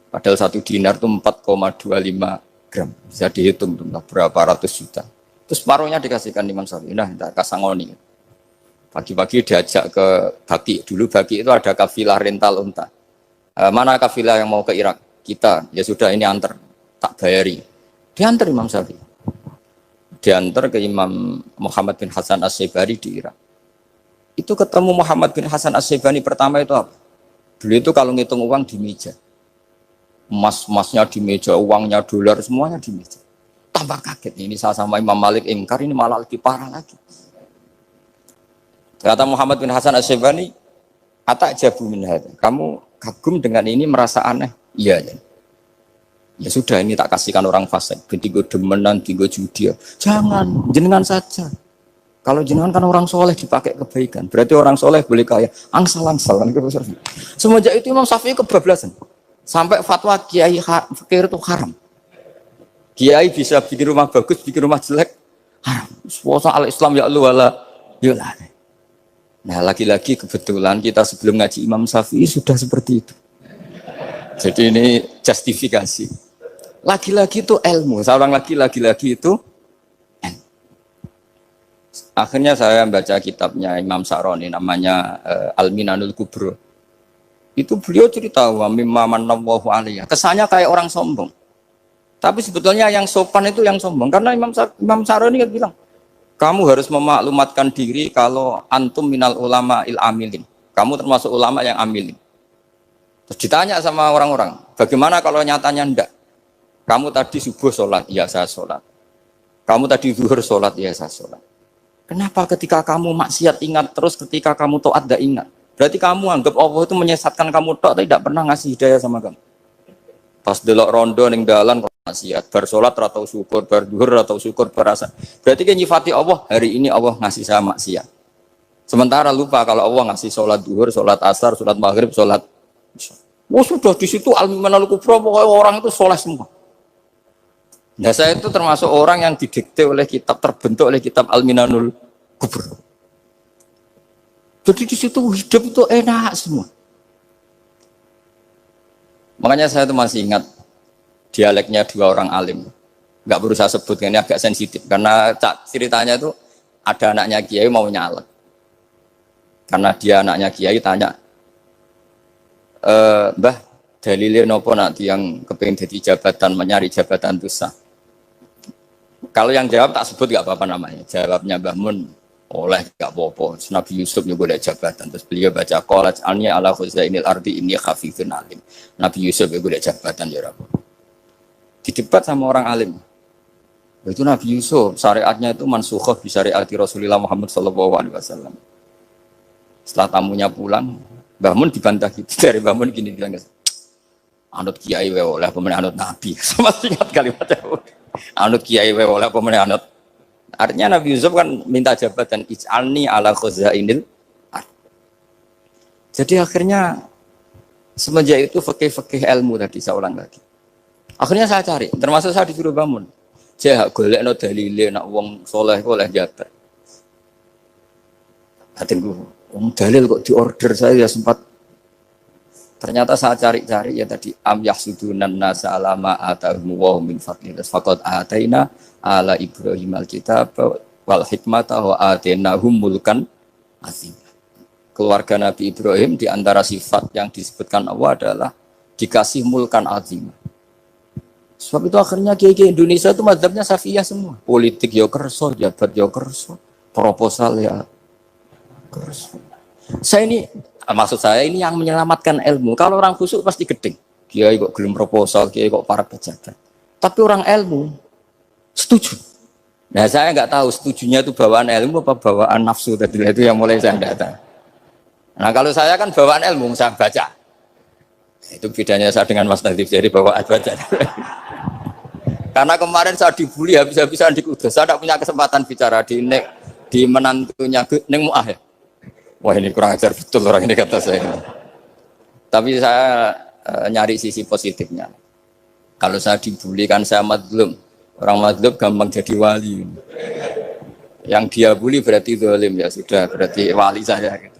Speaker 5: Padahal 1 dinar itu 4,25 gram. Bisa dihitung berapa ratus juta. Terus separuhnya dikasihkan Imam Syafi'i. Nah, kasangoni. Pagi-pagi diajak ke Baki. Dulu Baki itu ada kafilah rental unta. Mana kafilah yang mau ke Irak? Kita. Ya sudah, ini antar. Tak bayari. Diantar Imam Syafi'i. Diantar ke Imam Muhammad bin Hasan Asy-Syaibani di Irak. Itu ketemu Muhammad bin Hasan Asy-Syaibani pertama itu apa? Beliau itu kalau ngitung uang di meja. Emas-emasnya di meja, uangnya dolar, semuanya di meja. Tambah kaget. Ini saya sama Imam Malik ingkar, ini malah lebih parah lagi. Kata Muhammad bin Hasan Asy-Syaibani, "Atak jabu min hadza." Kamu kagum dengan ini, merasa aneh? Iya, ya. Ya sudah, ini tak kasihkan orang fasik. Tiga demenan, tiga judi. Jangan, jenengan saja. Kalau jenengan kan orang soleh dipakai kebaikan. Berarti orang soleh boleh kaya. Angsal-angsal. Semenjak itu Imam Syafi'i kebablasan. Sampai fatwa kiai fakir itu haram. Kiai bisa bikin rumah bagus, bikin rumah jelek. Haram. Suasa al-Islam ya Allah wala yulah. Nah, lagi-lagi kebetulan kita sebelum ngaji Imam Syafi'i sudah seperti itu. Jadi ini justifikasi. Lagi-lagi itu ilmu. Seorang lagi-lagi itu ilmu. Akhirnya saya baca kitabnya Imam Sa'roni namanya Al-Minanul Kubro. Itu beliau cerita wa mimma manallahu alaihi. Kesannya kayak orang sombong. Tapi sebetulnya yang sopan itu yang sombong. Karena Imam Sa'roni kan bilang, kamu harus memaklumatkan diri kalau antum minal ulama il amilin. Kamu termasuk ulama yang amilin. Terus ditanya sama orang-orang, bagaimana kalau nyatanya enggak? Kamu tadi subuh sholat, iya saya sholat. Kamu tadi zuhur sholat, iya saya sholat. Kenapa ketika kamu maksiat ingat terus, ketika kamu taat tidak ingat? Berarti kamu anggap Allah itu menyesatkan kamu tok, tidak pernah ngasih hidayah sama kamu. Pas delok rondo ning dalan kok maksiat, bar sholat atau syukur, bar zuhur atau syukur berasa. Berarti kan nyifati Allah, hari ini Allah ngasih saya maksiat. Sementara lupa kalau Allah ngasih sholat zuhur, sholat asar, sholat maghrib, sholat. Oh sudah di situ al-minanul kubro, pokoknya orang itu soleh semua. Nah saya itu termasuk orang yang didikte oleh kitab, terbentuk oleh kitab Al-Minanul Kubro. Jadi di situ hidup itu enak semua. Makanya saya itu masih ingat dialeknya dua orang alim. Nggak perlu saya sebut, ini agak sensitif. Karena ceritanya itu ada anaknya kiai mau nyalek. Karena dia anaknya kiai tanya, Mbah, dalilnya nopo nanti yang kepingin jadi jabatan, mencari jabatan itu sah. Kalau yang jawab tak sebut gak apa-apa namanya. Jawabnya Mbah Mun, oleh gak apa-apa. Nabi Yusuf juga boleh jabatan. Terus beliau baca qalat anni ala khuzainil ardi inni khafifun alim. Nabi Yusuf juga boleh jabatan ya Rabb. Didebat sama orang alim. Itu Nabi Yusuf syariatnya itu mansukhah bi syariati Rasulullah Muhammad sallallahu alaihi wasallam. Setelah tamunya pulang, Mbah Mun dibantah gitu. Dari Mbah Mun gini bilang, anut kiai wae oleh pemenang anut nabi. Sama ingat kalimatnya. Anut kiai wae oleh pemenang anut. Artinya Nabi Yusuf kan minta jabatan ij'alni ala khuzainil ard. Jadi akhirnya semenjak itu fikih-fikih ilmu tadi saya ulang lagi. Akhirnya saya cari, termasuk saya disuruh bangun. Saya golekno dalile nak wong soleh oleh jabat. Hatinku, wong dalil kok diorder saya ya sempat. Ternyata saya cari-cari ya tadi am yahsudunan nasa alama atahum wa min fadlillah faqad ataina ala Ibrahim alkitab wal hikmata wa atainahum mulkan azim. Keluarga Nabi Ibrahim di antara sifat yang disebutkan Allah adalah dikasih mulkan azim. Sebab itu akhirnya kiai Indonesia itu mazhabnya Syafi'iyah semua. Politik ya kerso, jabat ya kerso, proposal ya kerso. Maksud saya ini yang menyelamatkan ilmu. Kalau orang khusyuk pasti gedeng. Kiai kok gelem proposal, kiai kok para pejabat. Tapi orang ilmu setuju. Nah saya nggak tahu setujunya itu bawaan ilmu apa bawaan nafsu tadi itu yang mulai saya data. Nah kalau saya kan bawaan ilmu saya baca. Itu bedanya saya dengan Mas Nadif jadi bawaan baca. Karena kemarin saya dibully habis-habisan di Kudus. Saya tidak punya kesempatan bicara di menantunya Neng Mu'ah ya. Wah ini kurang ajar betul orang ini kata saya. Tapi saya nyari sisi positifnya. Kalau saya dibully kan saya madlum. Orang madlum gampang jadi wali. Yang dia bully berarti zalim ya sudah berarti wali saya gitu.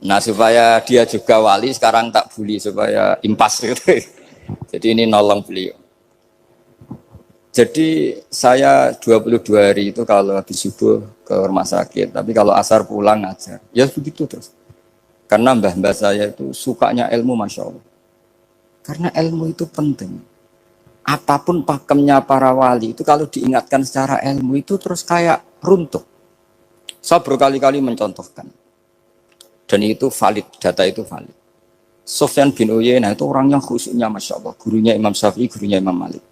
Speaker 5: Nah supaya dia juga wali sekarang tak bully supaya impas gitu. Jadi ini nolong beliau. Jadi saya 22 hari itu kalau habis subuh ke rumah sakit, tapi kalau asar pulang ngajar. Ya begitu terus. Karena mbah-mbah saya itu sukanya ilmu Masya Allah. Karena ilmu itu penting. Apapun pakemnya para wali itu kalau diingatkan secara ilmu itu terus kayak runtuh. Saya berkali-kali mencontohkan. Dan itu valid, data itu valid. Sufyan bin Uyainah itu orang yang khusyuknya Masya Allah. Gurunya Imam Syafi'i, gurunya Imam Malik.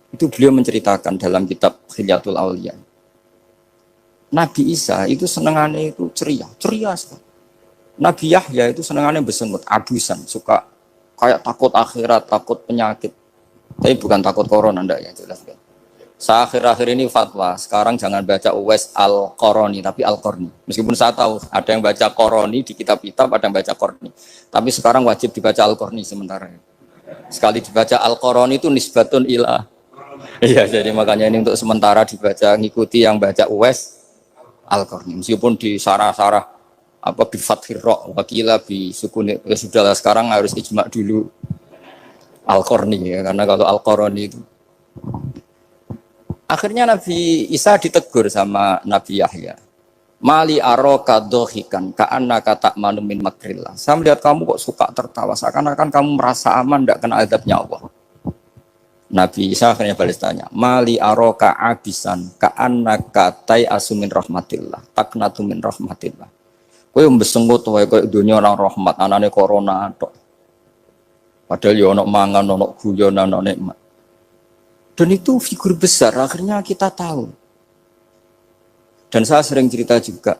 Speaker 5: Itu beliau menceritakan dalam kitab Khilyatul Auliya. Nabi Isa itu senengannya itu ceria sekali. Nabi Yahya itu senengannya bersengut, abusan, suka kayak takut akhirat, takut penyakit. Tapi bukan takut corona, enggak ya jelas kan. Saya akhir-akhir ini fatwa, sekarang jangan baca Uwais Al-Qarani, tapi Al-Qarni. Meskipun saya tahu ada yang baca Qarani di kitab-kitab, ada yang baca Qarni. Tapi sekarang wajib dibaca Al-Qarni sementara. Sekali dibaca Al-Qarani itu nisbatun ila. Iya, jadi makanya ini untuk sementara dibaca, ngikuti yang baca Uwais Al-Qarni. Meskipun di sarah-sarah apa bi fathir ra wakila bi sukun ya sudahlah sekarang harus ijma dulu Al-Qarni ya, karena kalau Al-Qarani itu akhirnya Nabi Isa ditegur sama Nabi Yahya. Mali aroka dohikan ka'annaka ta'manu min makrillah. Saya melihat kamu kok suka tertawa seakan-akan kamu merasa aman tidak kena azabnya Allah. Nabi Isa akhirnya balas tanya, Mali aroka abisan ka'annaka tai'asu min rahmatillah taknatu min rahmatillah. Kowe mbesengut wae koyo dunya ora rahmat, anane corona tok. Padahal ya ono mangan, ono guyon, ono nikmat. Dan itu figur besar, akhirnya kita tahu. Dan saya sering cerita juga,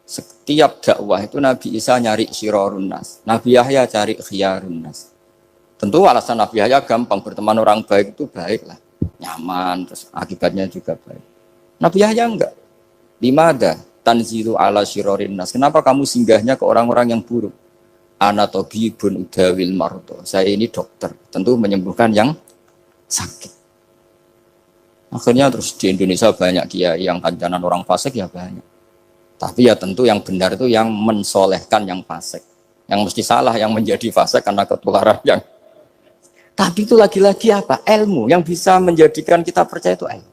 Speaker 5: setiap dakwah itu Nabi Isa nyari syirarun nas, Nabi Yahya cari khiyarun nas. Tentu alasan Nabi Yahya gampang, berteman orang baik itu baik lah, nyaman, terus akibatnya juga baik. Nabi Yahya enggak. Limada tanzilu ala syirarin nas. Kenapa kamu singgahnya ke orang-orang yang buruk? Ana tabibun udawil mardo. Saya ini dokter, tentu menyembuhkan yang sakit. Akhirnya terus di Indonesia banyak kiai yang kancanan orang fasik ya banyak. Tapi ya tentu yang benar itu yang mensolehkan yang fasik. Yang mesti salah yang menjadi fasik karena ketularan yang. Tapi itu lagi-lagi apa? Ilmu yang bisa menjadikan kita percaya itu ilmu.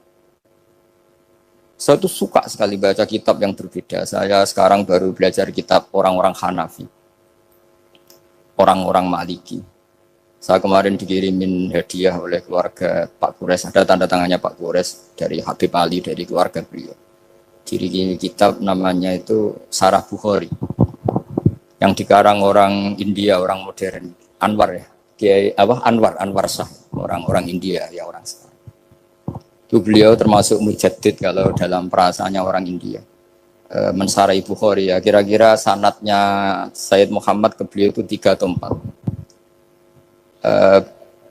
Speaker 5: Saya tuh suka sekali baca kitab yang berbeda. Saya sekarang baru belajar kitab orang-orang Hanafi. Orang-orang Maliki. Saya kemarin dikirimin hadiah oleh keluarga Pak Kures. Ada tanda tangannya Pak Kures dari Habib Ali, dari keluarga beliau. Ciri kitab namanya itu Sarah Bukhari. Yang dikarang orang India, orang modern. Anwar ya. Kiai Anwar Shah, orang-orang India ya orang sekarang. Itu beliau termasuk mujaddid kalau dalam perasaannya orang India. Mensarai Bukhari ya, kira-kira sanadnya Sayyid Muhammad ke beliau itu 3 atau 4.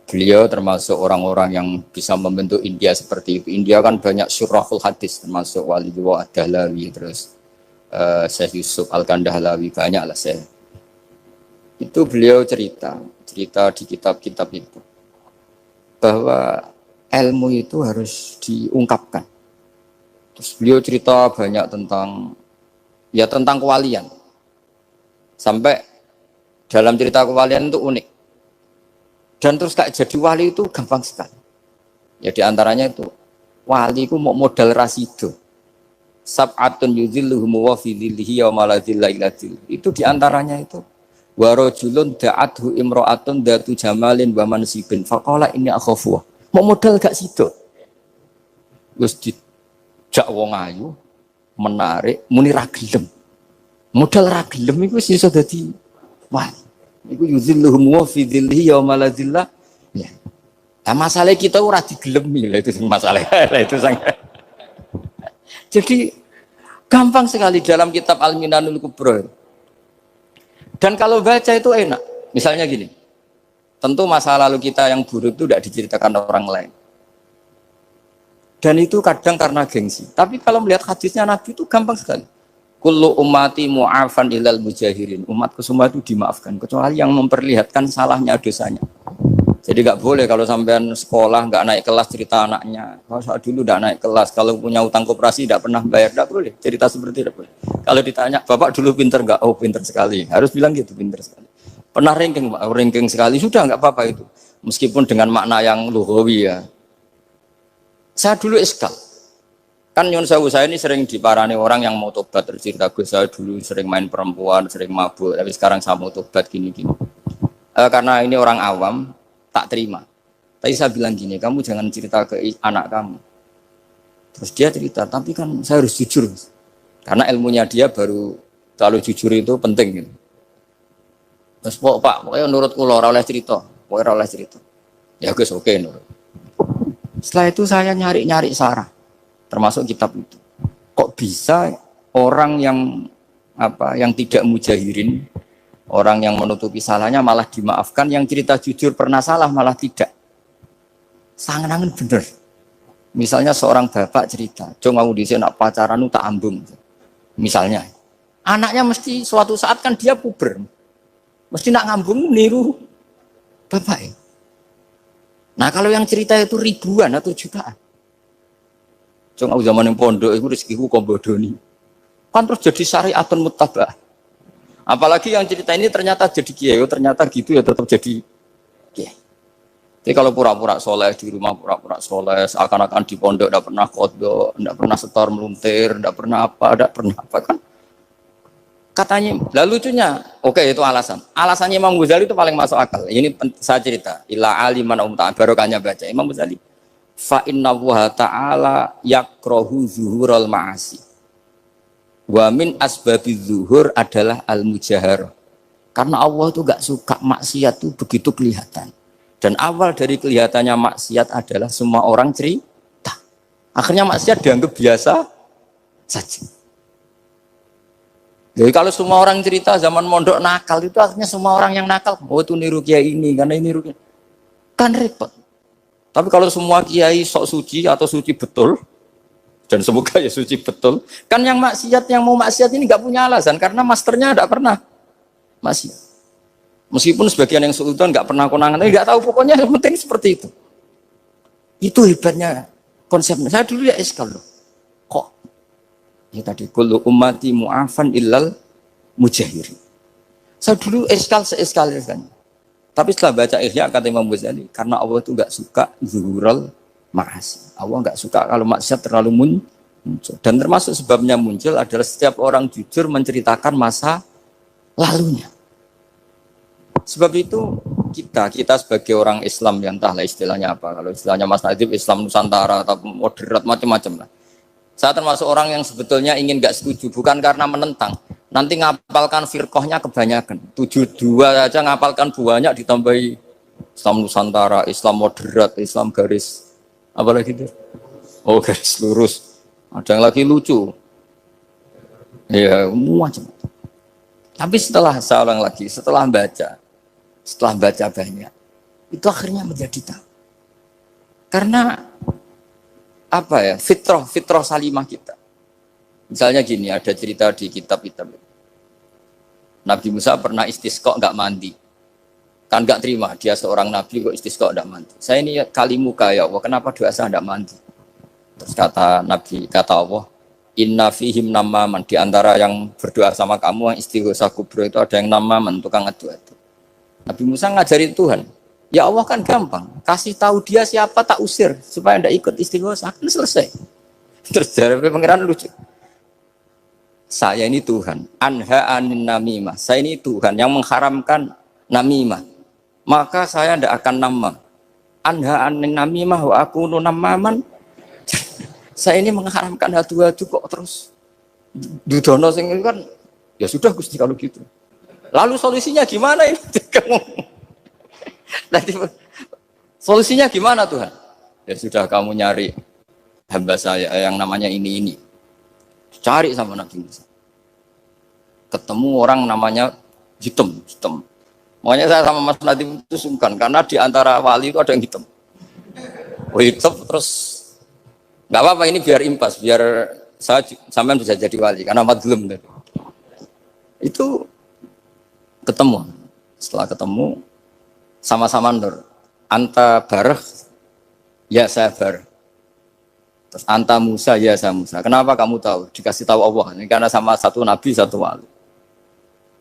Speaker 5: Beliau termasuk orang-orang yang bisa membentuk India seperti itu. India kan banyak syurahul hadis, termasuk Waliullah Ad-Dahlawi, terus Syekh Yusuf Al-Kandahlawi, banyak lah saya. Itu beliau cerita di kitab-kitab itu bahwa ilmu itu harus diungkapkan. Terus beliau cerita banyak tentang kewalian. Sampai dalam cerita kewalian itu unik. Dan terus kayak jadi wali itu gampang sekali. Ya diantaranya itu wali itu mau modal rasido. Sab'atun yudhilluhum wa fi dhillihi wa la dhilla illa dhill. Itu diantaranya itu wa rajulun da'athu imra'atun datu jamalin wa mansibin faqala inni akhafu. Mau modal gak sido. Wis dijak wong ayu menarik muni ra gelem. Modal ra gelem iku wis iso dadi wali. Iku yuzilluhum wa fi dhillihi yauma la dhilla. Ya. Nah, masalah kita ora digelemi lah itu masalah. Itu sangat. Jadi gampang sekali dalam kitab Al-Minanul Kubra. Dan kalau baca itu enak. Misalnya gini. Tentu masa lalu kita yang buruk itu tidak diceritakan orang lain. Dan itu kadang karena gengsi. Tapi kalau melihat hadisnya Nabi itu gampang sekali. Kullu ummati mu'afan ilal mujahirin. Umatku semua itu dimaafkan kecuali yang memperlihatkan salahnya dosanya. Jadi nggak boleh kalau sampean sekolah nggak naik kelas cerita anaknya. Kalau saat dulu nggak naik kelas, kalau punya utang koperasi nggak pernah bayar, nggak boleh cerita seperti itu. Kalau ditanya, bapak dulu pinter nggak? Oh pinter sekali. Harus bilang gitu, pinter sekali. Pernah ranking, Pak? Ranking sekali sudah nggak apa-apa itu. Meskipun dengan makna yang lughawi ya. Saya dulu iskal. Kan nyun sewu saya ini sering diparani orang yang mau tobat, cerita gue saya dulu sering main perempuan, sering mabuk, tapi sekarang saya mau tobat gini-gini. Karena ini orang awam, tak terima. Tapi saya bilang gini, kamu jangan cerita ke anak kamu. Terus dia cerita, tapi kan saya harus jujur. Karena ilmunya dia baru terlalu jujur itu penting gitu. Terus pokoknya menurut kula ora oleh cerita, pokoknya ora oleh cerita. Ya guys, oke nurut. Setelah itu saya nyari-nyari sarah, termasuk kitab itu. Kok bisa orang yang tidak mujahirin, orang yang menutupi salahnya malah dimaafkan, yang cerita jujur pernah salah malah tidak. Sangen-angen bener. Misalnya seorang bapak cerita, "Jong aku dhisik nak pacaran tak ambung." Misalnya, anaknya mesti suatu saat kan dia puber. Mesti nak ngambung niru bapak ya. Nah kalau yang cerita itu ribuan atau jutaan. Jong aku zaman yang pondok itu rezekiku kombodoni. Kan terus jadi syariatun muttaba'ah. Apalagi yang cerita ini ternyata jadi kiai, ternyata gitu ya tetap jadi kiai. Jadi kalau pura-pura soleh di rumah, pura-pura soleh, seakan-akan di pondok tidak pernah kodok, tidak pernah setor meluntir, tidak pernah apa kan? Katanya, lalu lucunya, oke itu alasan. Alasannya Imam Ghazali itu paling masuk akal. Ini saya cerita, ila aliman barokahnya baca Imam Ghazali. Fa inna wa ta'ala yakrohu zuhurul ma'asi. Wa min asbabi zuhur adalah al-mujahar. Karena Allah itu gak suka maksiat itu begitu kelihatan. Dan awal dari kelihatannya maksiat adalah semua orang cerita. Akhirnya maksiat dianggap biasa saja. Jadi kalau semua orang cerita zaman mondok nakal itu akhirnya semua orang yang nakal. Oh itu niru kiai ini, karena ini niru kiai. Kan repot. Tapi kalau semua kiai sok suci atau suci betul, dan semoga ya suci betul, kan yang maksiat, yang mau maksiat ini nggak punya alasan karena masternya tidak pernah maksiat. Meskipun sebagian yang sultan nggak pernah konangan, tapi nggak tahu pokoknya yang penting seperti itu. Itu hebatnya konsepnya. Saya dulu ya iskal loh. Kok? Ya tadi kullu ummati mu'afan illal mujahirin. Saya dulu iskal kan. Tapi setelah baca Ihya kata Imam Ghazali, karena Allah itu nggak suka zuhurul ma'asi. Allah nggak suka kalau maksiat terlalu muncul. Dan termasuk sebabnya muncul adalah setiap orang jujur menceritakan masa lalunya. Sebab itu kita sebagai orang Islam yang entahlah istilahnya apa. Kalau istilahnya Mas Nadib Islam Nusantara atau moderat macam-macam lah. Saya termasuk orang yang sebetulnya ingin nggak setuju, bukan karena menentang. Nanti ngapalkan firqahnya kebanyakan. 72 aja ngapalkan banyak ditambahi Islam Nusantara, Islam moderat, Islam garis apa lagi itu? Oh garis lurus. Ada yang lagi lucu. Ya macam. Tapi setelah saya ulang lagi, setelah baca banyak, itu akhirnya menjadi tahu. Karena apa ya? Fitrah salimah kita. Misalnya gini, ada cerita di kitab-kitab. Nabi Musa pernah istisqa nggak mandi. Kan nggak terima, dia seorang nabi kok istisqa nggak mandi. Saya ini kali muka ya Allah, kenapa doa saya nggak mandi? Terus kata Allah, inna fihim namaman, di antara yang berdoa sama kamu yang istighosah kubro itu ada yang namaman, tukang adu-adu. Nabi Musa ngajarin Tuhan, ya Allah kan gampang, kasih tahu dia siapa tak usir supaya tidak ikut istighosah, kan selesai. Terus dari pangeran lucu. Saya ini Tuhan, anha anin namimah. Saya ini Tuhan yang mengharamkan namimah. Maka saya tidak akan nama. Anha anin namimah wa akunu namaman. Saya ini mengharamkan adu-adu kok terus dudono sing kan ya sudah Gusti kalau gitu. Lalu solusinya gimana ini? Nanti solusinya gimana Tuhan? Ya sudah kamu nyari hamba saya yang namanya ini. Cari sama Nabi Musa. Ketemu orang namanya hitam. Makanya saya sama Mas Nadim itu sungkan karena di antara wali itu ada yang hitam. Oh hitam terus Nggak apa-apa, ini biar impas, biar sampean bisa jadi wali karena madlum tadi. Itu ketemu. Setelah ketemu sama-sama nur. Anta bareh, ya saya bareh. Terus anta Musa, ya saya Musa. Kenapa kamu tahu? Dikasih tahu Allah. Ini karena sama satu nabi, satu wali.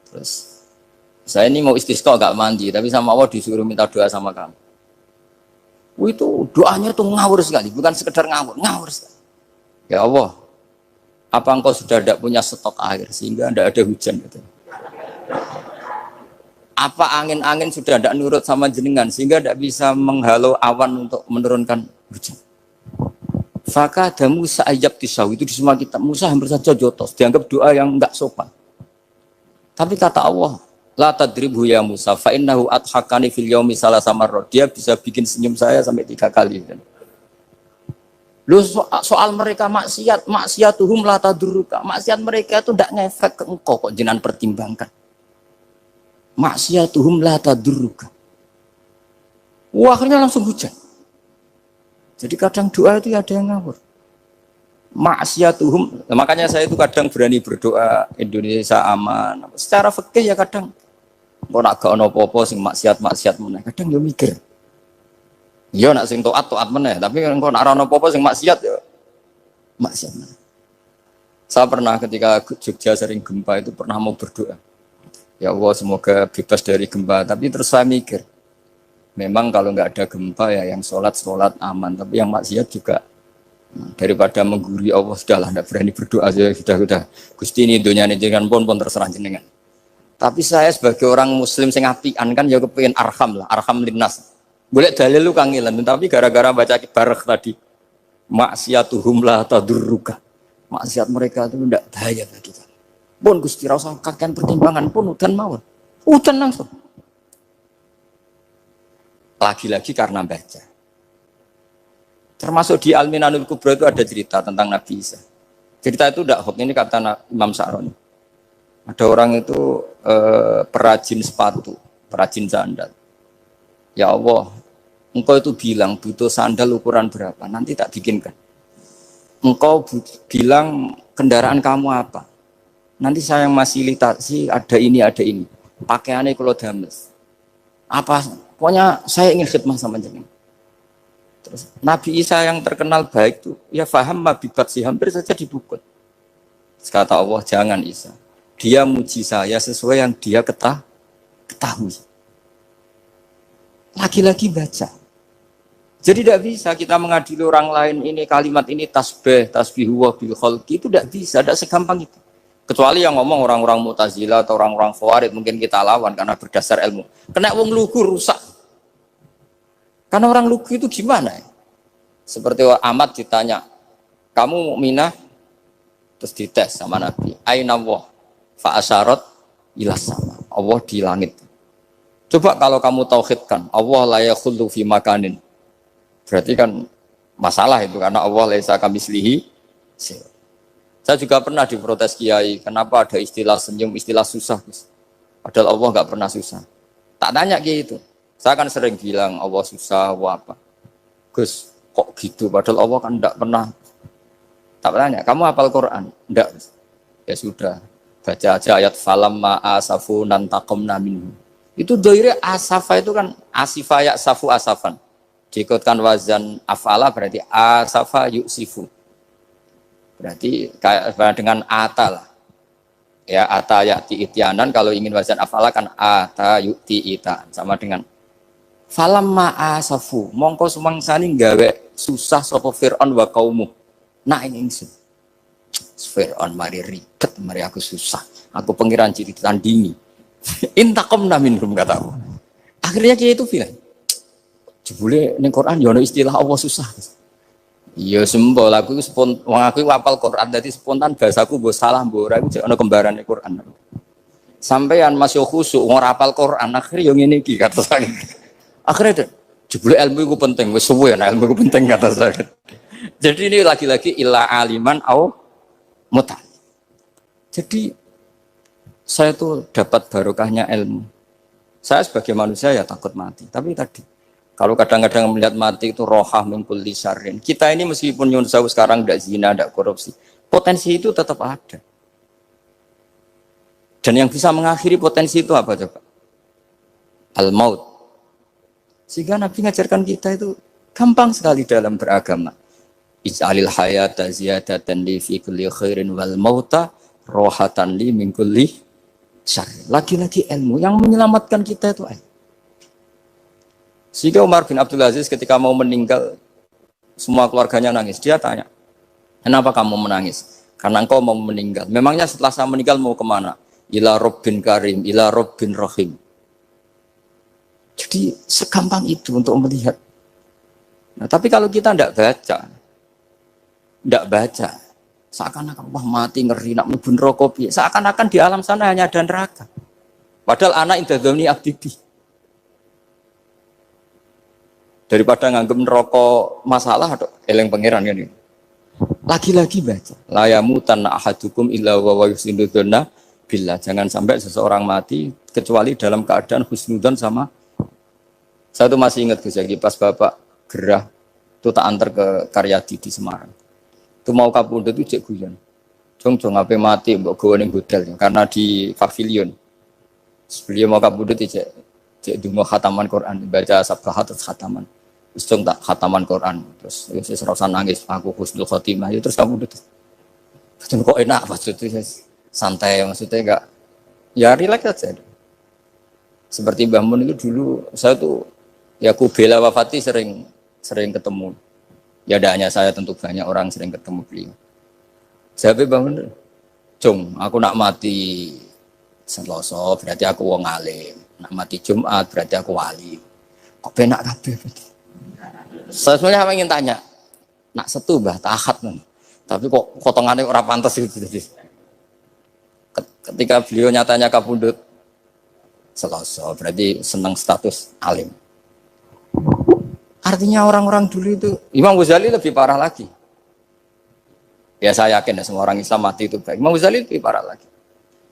Speaker 5: Terus saya ini mau istisqa gak mandi, tapi sama Allah disuruh minta doa sama kamu. Itu doanya tuh ngawur sekali, bukan sekedar ngawur, ngawur sekali. Ya Allah, apa engkau sudah tidak punya stok air sehingga tidak ada hujan gitu? Apa angin-angin sudah tidak nurut sama jenengan sehingga tidak bisa menghalau awan untuk menurunkan hujan? Faka ada Musa ajab tisau, itu di semua kitab. Musa hampir saja jotos, dianggap doa yang enggak sopan. Tapi kata Allah, la tadribhu ya Musa fa innahu adhakani fil yaumi salasa marrat. Dia bisa bikin senyum saya sampai 3 kali. Lu soal mereka maksiatuhum la tadurruka. Maksiat mereka itu tidak ngefek ke engkau kok jenengan pertimbangkan. Maksiatuhum la tadurruka. Wah, akhirnya langsung hujan. Jadi kadang doa itu ada yang ngawur. Maksiatuhum, makanya saya itu kadang berani berdoa Indonesia aman. Secara fikih ya kadang kok nak gak ono apa-apa sing maksiat meneh. Kadang yo mikir. Ya nak sing taat meneh, tapi kok nak ora ono apa-apa sing maksiat ya maksiat meneh. Saya pernah ketika Jogja sering gempa itu pernah mau berdoa. Ya Allah semoga bebas dari gempa, tapi terus saya mikir. Memang kalau nggak ada gempa ya yang sholat aman, tapi yang maksiat juga daripada menggurui Allah sudahlah, tidak berani berdoa aja sudah Gusti ini dunia ini jangan pun terserah jenengan. Tapi saya sebagai orang Muslim sing apian kan ya kepengin arham linnas. Boleh dalil lu kangilan, tapi gara-gara baca barek tadi maksiatuhum la tadurruka. Maksiat mereka itu tidak bahaya bagi kita. Pun Gusti ra usah kakean pertimbangan pun udan mawon. Udan langsung. Lagi-lagi karena baca. Termasuk di Al-Minanul Kubra itu ada cerita tentang Nabi Isa. Cerita itu tidak hoax, ini kata Imam Sa'roni. Ada orang itu perajin sepatu, perajin sandal. Ya Allah, engkau itu bilang butuh sandal ukuran berapa, nanti tak bikinkan. Engkau bilang kendaraan kamu apa, nanti saya yang fasilitasi ada ini. Pakaiannya kalau dames. Apa? Pokoknya saya ingin khidmah sama jenengan. Terus Nabi Isa yang terkenal baik itu ya faham mabibat sih hampir saja dibukut. Kata Allah jangan Isa. Dia muji saya sesuai yang dia ketahui. Lagi-lagi baca. Jadi tidak bisa kita mengadili orang lain ini kalimat ini tasbihu wa bil khalqi itu tidak bisa, tidak segampang itu. Kecuali yang ngomong orang-orang Mu'tazilah atau orang-orang Khawarij mungkin kita lawan karena berdasar ilmu. Kena wong lugu rusak. Karena orang lugu itu gimana ya? Seperti Ahmad ditanya, kamu mukminah? Terus dites sama Nabi. Aina Allah? Fa'asyarat ilas sama. Allah di langit. Coba kalau kamu tauhidkan, Allah la yakhullu fi makanin. Berarti kan masalah itu karena Allah laisa kamitslihi. Saya juga pernah diprotes kiai, kenapa ada istilah senyum, istilah susah. Padahal Allah nggak pernah susah. Tak tanya kiai itu. Saya kan sering bilang Allah susah, Allah apa. Gus, kok gitu? Padahal Allah kan enggak pernah. Tak tanya, kamu hafal Quran? Enggak. Ya sudah, baca aja ayat falam ma'asafu nantaqamna minhu. Itu doire asafa itu kan asifa ya'safu asafan. Diikutkan wazan afala berarti asafa yu'sifu. Berarti kayak dengan ata lah. Ya ata ya'ti ityanan, kalau ingin wazan afala kan ata yu'ti ita. Sama dengan falam ma'asafu, mongko sumangsani gawe susah sapa Fir'aun wa kaumu. Nah ini ingsun. Fir'aun mari ribet, mari aku susah. Aku pengiran ciri tandingi. Intaqamna minhum kata aku. Akhirnya dia itu bilang, jebule ning Quran ya ono istilah Allah susah. Iya sembol aku wong aku hafal Quran dadi spontan bahasaku mbok salah mbok ora iku ono kembarane Quran. Sampeyan masih khusyuk ora hafal Quran akhirnya yo ngene iki kata saya. Akhirnya jebule ilmu itu penting, wis suwe nah ilmu itu penting kata saya. Jadi ini lagi-lagi illa aliman au muta. Jadi saya tuh dapat barokahnya ilmu. Saya sebagai manusia ya takut mati, tapi tadi Kalau kadang-kadang melihat mati itu rohah min kulli syarrin. Kita ini meskipun nyun sewu sekarang tidak zina, tidak korupsi, potensi itu tetap ada. Dan yang bisa mengakhiri potensi itu apa coba? Al-maut. Sehingga Nabi ngajarkan kita itu gampang sekali dalam beragama. Ij'alil hayata ziyadatan li fi kulli khairin wal mauta rohatan li min kulli syarr. Lagi-lagi ilmu yang menyelamatkan kita itu ilmu. Sehingga Umar bin Abdul Aziz ketika mau meninggal, semua keluarganya nangis. Dia tanya, kenapa kamu menangis? Karena engkau mau meninggal. Memangnya setelah saya meninggal mau kemana? Ila Rabbin Karim, ila Rabbin Rahim. Jadi segampang itu untuk melihat. Nah, tapi kalau kita tidak baca, seakan-akan wah mati ngeri nak mlebu neraka piye. Seakan-akan di alam sana hanya ada neraka. Padahal anak indadzoni abdi. Daripada nganggep neraka masalah atau eleng pangeran ini. Lagi-lagi baca. La yamutan ahadukum illa wa yusinuduna billah. Jangan sampai seseorang mati kecuali dalam keadaan husnudzon sama. Saya tuh masih ingat Gus Yagi pas Bapak gerah itu tak antar ke Karyadi di Semarang. Itu mau kapundhut itu cek guyon. Jong ape mati mbok gawe ning hotel karena di pavilion. Beliau mau kapundhut cek donga khataman Quran, baca sabqahat terus khataman. Terus tak khataman Quran terus wis ora nangis aku husnul khotimah terus kapundhut. Betul kok enak maksudnya santai maksudnya enggak ya rileks aja. Seperti Mbah Mun itu dulu saya tuh ya Kubela wafati sering ketemu. Ya tidak hanya saya, tentu banyak orang sering ketemu beliau. Saya bangun, Jung, aku nak mati Selasa berarti aku wong alim. Nak mati Jumat berarti aku wali. Kok penak kabeh? Saya sebenarnya ingin tanya, nak setu Mbah Tahat nih. Tapi kok potongannya ora pantas gitu. Ketika beliau nyatanya kapundhut Selasa berarti senang status alim. Artinya orang-orang dulu itu Imam Ghazali lebih parah lagi. Ya saya yakin ya, semua orang Islam mati itu baik. Imam Ghazali lebih parah lagi.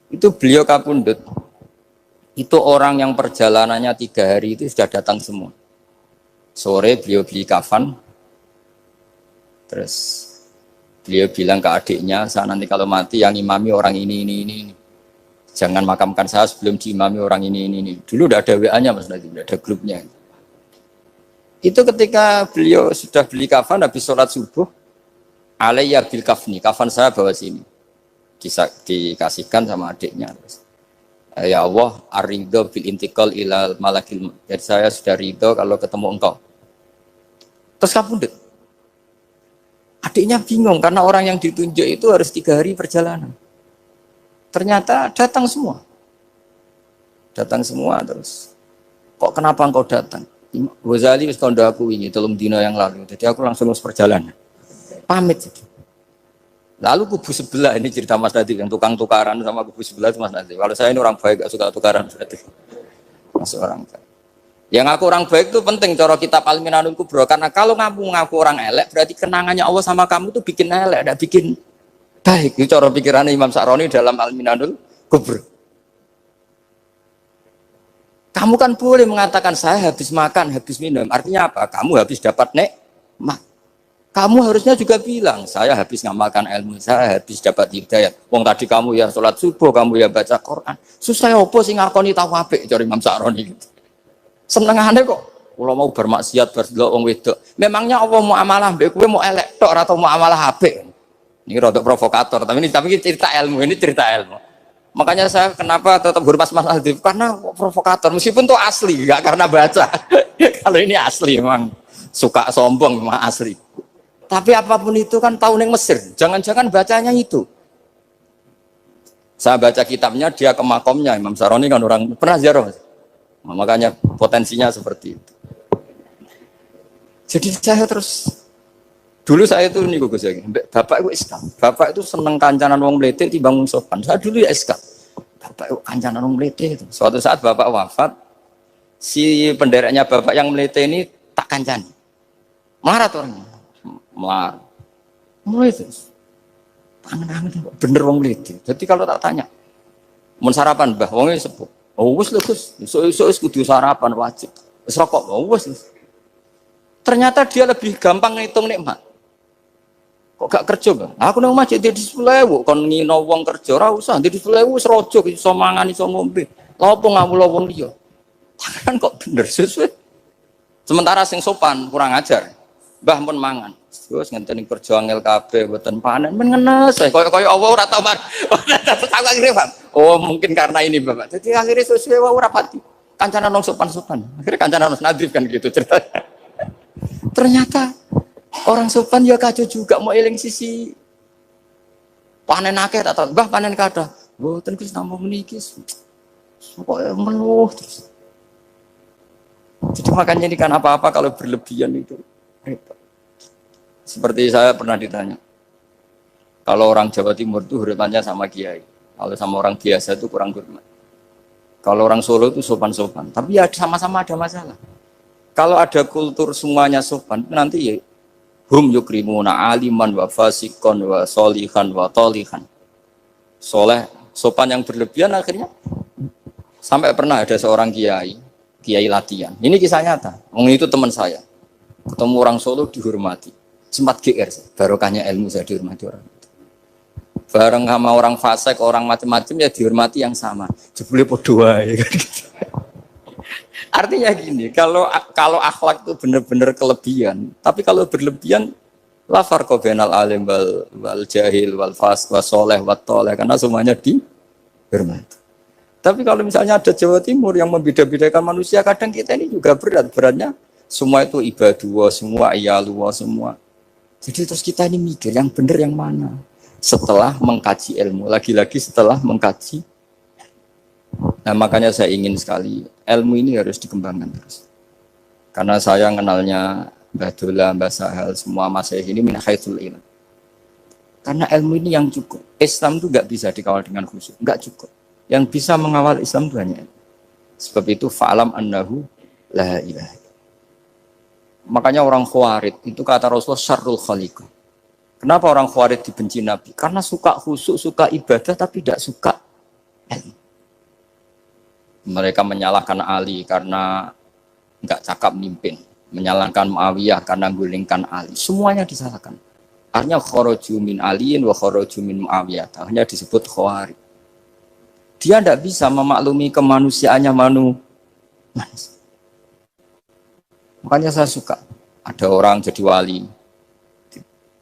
Speaker 5: Itu beliau kapundhut. Itu orang yang perjalanannya 3 hari itu sudah datang semua. Sore beliau beli kafan. Terus beliau bilang ke adiknya, saya nanti kalau mati yang imami orang ini. Jangan makamkan saya sebelum diimami orang ini. Dulu udah ada WA-nya Mas Nabi, udah ada grupnya. Itu ketika beliau sudah beli kafan habis sholat subuh, alayya bil kafni, kafan saya bawa sini. Dikasihkan sama adiknya. Ya Allah, ar-ridho bil intiqal ilal malakil. Jadi saya sudah ridho kalau ketemu engkau. Terus kapundhut. Adiknya bingung karena orang yang ditunjuk itu harus 3 hari perjalanan. Ternyata datang semua. Datang semua terus. Kok kenapa engkau datang? Ghazali wis kandha aku ini 3 dina yang lalu. Jadi aku langsung harus perjalanan. Pamit. Lalu kubu sebelah ini cerita Mas Nadi yang tukang tukaran sama kubu sebelah itu Mas Nadi. Kalau saya ini orang baik gak suka tukaran berarti. Masuk orang baik. Yang aku orang baik itu penting cara kitab Al-Minanul Kubra karena kalau ngaku orang elek berarti kenangannya Allah sama kamu itu bikin elek, tidak bikin baik. Itu cara pikirannya Imam Sa'roni dalam Al-Minanul Kubra. Kamu kan boleh mengatakan saya habis makan, habis minum. Artinya apa? Kamu habis dapat nikmat. Kamu harusnya juga bilang, saya habis ngamalkan ilmu, saya habis dapat hidayah. Wong tadi kamu ya sholat subuh, kamu ya baca Quran. Susah apa sih ngakoni tahu apik cari Imam Sa'roni gitu. Senengane kok. Kalau mau bermaksiat berdelok wong wedok. Memangnya Allah mau amalah mbek kowe mau elek tok atau mau amalah apik? Ini rodok provokator, tapi ini cerita ilmu, ini cerita ilmu. Makanya saya kenapa tetap hormat Mas Aldi karena provokator meskipun itu asli enggak karena baca. Kalau ini asli memang suka sombong memang asli. Tapi apapun itu kan tahun yang Mesir. Jangan-jangan bacanya itu. Saya baca kitabnya dia ke makomnya Imam Sa'roni kan orang pernah ziarah. Nah, makanya potensinya seperti itu. Jadi saya terus dulu saya itu nih Gus Yagi, bapak itu Islam. Bapak itu seneng kancanan wong mlete timbang wong sopan. Saya dulu ya Islam. Bapak itu kancanan wong mlete itu. Suatu saat bapak wafat, si pendereknya bapak yang mlete ini tak kancani. Marah orangnya. Marah. Mulai terus. Tangan-tangan bener wong mlete. Jadi kalau tak tanya, mun sarapan Mbah, wongnya sepuh. Oh wis lho Gus, esuk-esuk kudu sarapan wajib. Wis rokok, oh wis. Ternyata dia lebih gampang ngitung nikmat. Kok gak kerja, Bang? Aku nang masjid di 10.000 kon ngino wong kerja ora usah di 10.000 wis rojo iso mangan iso ngombe. Lha opo ngawula wong liya? Kan kok bener sesuai. Sementara sing sopan kurang ajar. Mbah pun mangan. Terus ngenteni kerja angel kabeh mboten panen men ngenes. Kaya Allah ora tau man. Aku akhirnya paham. Oh, mungkin karena ini, Bapak. Jadi akhirnya sesuai wae ora pati. Kancanan nang sopan-sopan. Akhirnya kancanan nang nadif kan gitu ceritanya. Ternyata orang sopan ya kacau juga mau eling sisi panen akeh tak tahu. Mbah panen kathah. Mboten Gus namung meniki. Pokoke meluh terus. Jadi makanya ini kan apa-apa kalau berlebihan itu repot. Seperti saya pernah ditanya, kalau orang Jawa Timur itu hormatnya sama kiai, kalau sama orang biasa itu kurang hormat. Kalau orang Solo itu sopan-sopan, tapi ya sama-sama ada masalah. Kalau ada kultur semuanya sopan, nanti ya hum yukrimuna aliman wa fasikon wa solihan wa tolihan. Soleh, sopan yang berlebihan akhirnya sampai pernah ada seorang kiai latihan. Ini kisah nyata. Itu teman saya. Ketemu orang Solo dihormati. Sempat GR, barokahnya ilmu saya dihormati orang. Bareng sama orang fasik, orang macam-macam ya dihormati yang sama. Jebule padha ya kan gitu. Artinya gini, kalau akhlak itu benar-benar kelebihan, tapi kalau berlebihan la farqa bainal alim wal jahil wal fas was soleh wat toleh, karena semuanya dihormati. Tapi kalau misalnya ada Jawa Timur yang membeda-bedakan manusia, kadang kita ini juga beratnya semua itu ibadullah, semua iyalullah, semua. Jadi terus kita ini mikir yang benar yang mana? Setelah mengkaji ilmu, lagi-lagi setelah mengkaji. Nah makanya saya ingin sekali ilmu ini harus dikembangkan terus. Karena saya kenalnya Mbah Dola, Mbah Sahal, semua masyayikh ini min haitsul ilm. Karena ilmu ini yang cukup. Islam itu nggak bisa dikawal dengan khusyuk, nggak cukup. Yang bisa mengawal Islam itu hanya ilmu. Sebab itu fa'alam annahu la ilaha. Makanya orang Khawarij itu kata Rasulullah syarrul khaliqah. Kenapa orang Khawarij dibenci Nabi? Karena suka khusyuk, suka ibadah tapi tidak suka ilmu. Mereka menyalahkan Ali karena enggak cakap mimpin, menyalahkan Muawiyah karena gulingkan Ali. Semuanya disalahkan. Artinya kharaju min aliin wa kharaju min Muawiyah. Hanya disebut Khawarij. Dia tidak bisa memaklumi kemanusiaannya manusia. Makanya saya suka ada orang jadi wali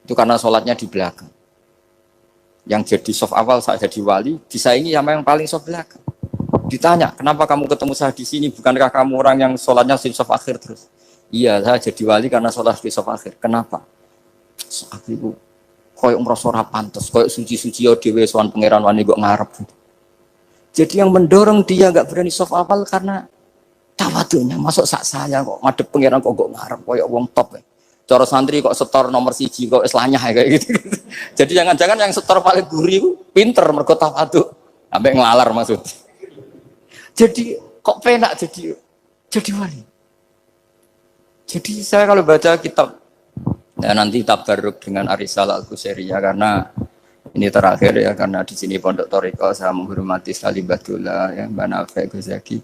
Speaker 5: itu karena sholatnya di belakang. Yang jadi soft awal saya jadi wali disaingi sama yang paling soft belakang. Ditanya kenapa kamu ketemu saya di sini, bukankah kamu orang yang sholatnya di soft akhir terus? Iya, saya jadi wali karena sholat di soft akhir. Kenapa? Aku itu koyok merasa ora pantes, koyok suci-suci yo dhewe sowan pangeran wani kok ngarep. Jadi yang mendorong dia enggak berani soft awal karena tawadunya, masuk sak saya kok ngadep pangeran kok ngarep koyo wong top. Cara santri kok setor nomor 1 kok wis lanyah kayak gitu. Jadi jangan-jangan yang setor paling gurih ku pinter mergo tawadu. Sampai ngelalar maksud. Jadi kok penak jadi wali. Jadi saya kalau baca kitab ya nanti tabarruk dengan Ar-Risalah Al-Qusairiyah karena ini terakhir ya, karena di sini Pondok Thariqah saya menghormati sekali Mbah Dola ya, Mbah Nafek Gozaki.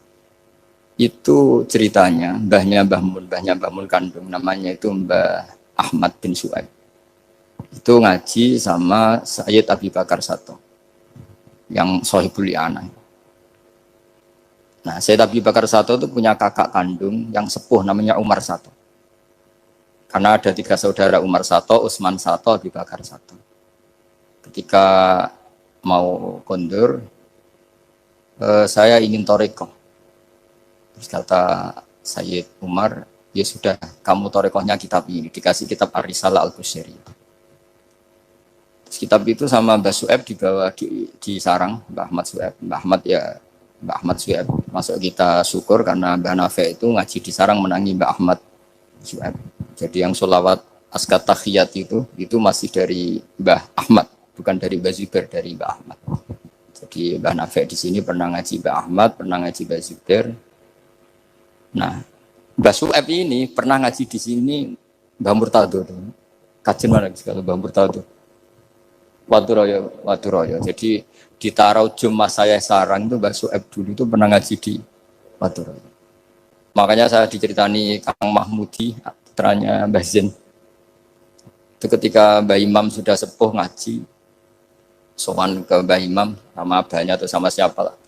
Speaker 5: Itu ceritanya mbahnya Mbah Mun kandung namanya itu Mbah Ahmad bin Su'aib. Itu ngaji sama Sayyid Abi Bakar Sato yang Sohibul Li'anah. Nah, Sayyid Abi Bakar Sato itu punya kakak kandung yang sepuh namanya Umar Sato. Karena ada 3 saudara, Umar Sato, Utsman Sato, Abi Bakar Sato. Ketika mau kondur, saya ingin thariqah. Terus kata Sayyid Umar, ya sudah, kamu thariqahnya kitab ini, dikasih kitab Ar-Risalah Al-Qusairiyah. Terus kitab itu sama Mbah Su'aib dibawa di sarang, Mbah Ahmad Su'aib. Masuk kita syukur karena Mbah Nafek itu ngaji di sarang menangi Mbah Ahmad Su'aib. Jadi yang sholawat askat takhiyat itu masih dari Mbah Ahmad, bukan dari Mbah Zubair, dari Mbah Ahmad. Jadi Mbah Nafek di sini pernah ngaji Mbah Ahmad, pernah ngaji Mbah Zubair. Nah, Mbah Su'aib ini pernah ngaji di sini Mbah Murtado. Kajian mana kalau Mbah Murtado? Waturoyo. Jadi di Taraujum Mas saya sarang itu Mbah Su'aib dulu itu pernah ngaji di Waturoyo. Makanya saya diceritani Kang Mahmudi putranya Mbah Zain. Itu ketika Mbah Imam sudah sepuh ngaji, sowan ke Mbah Imam sama abahnya atau sama siapa lah.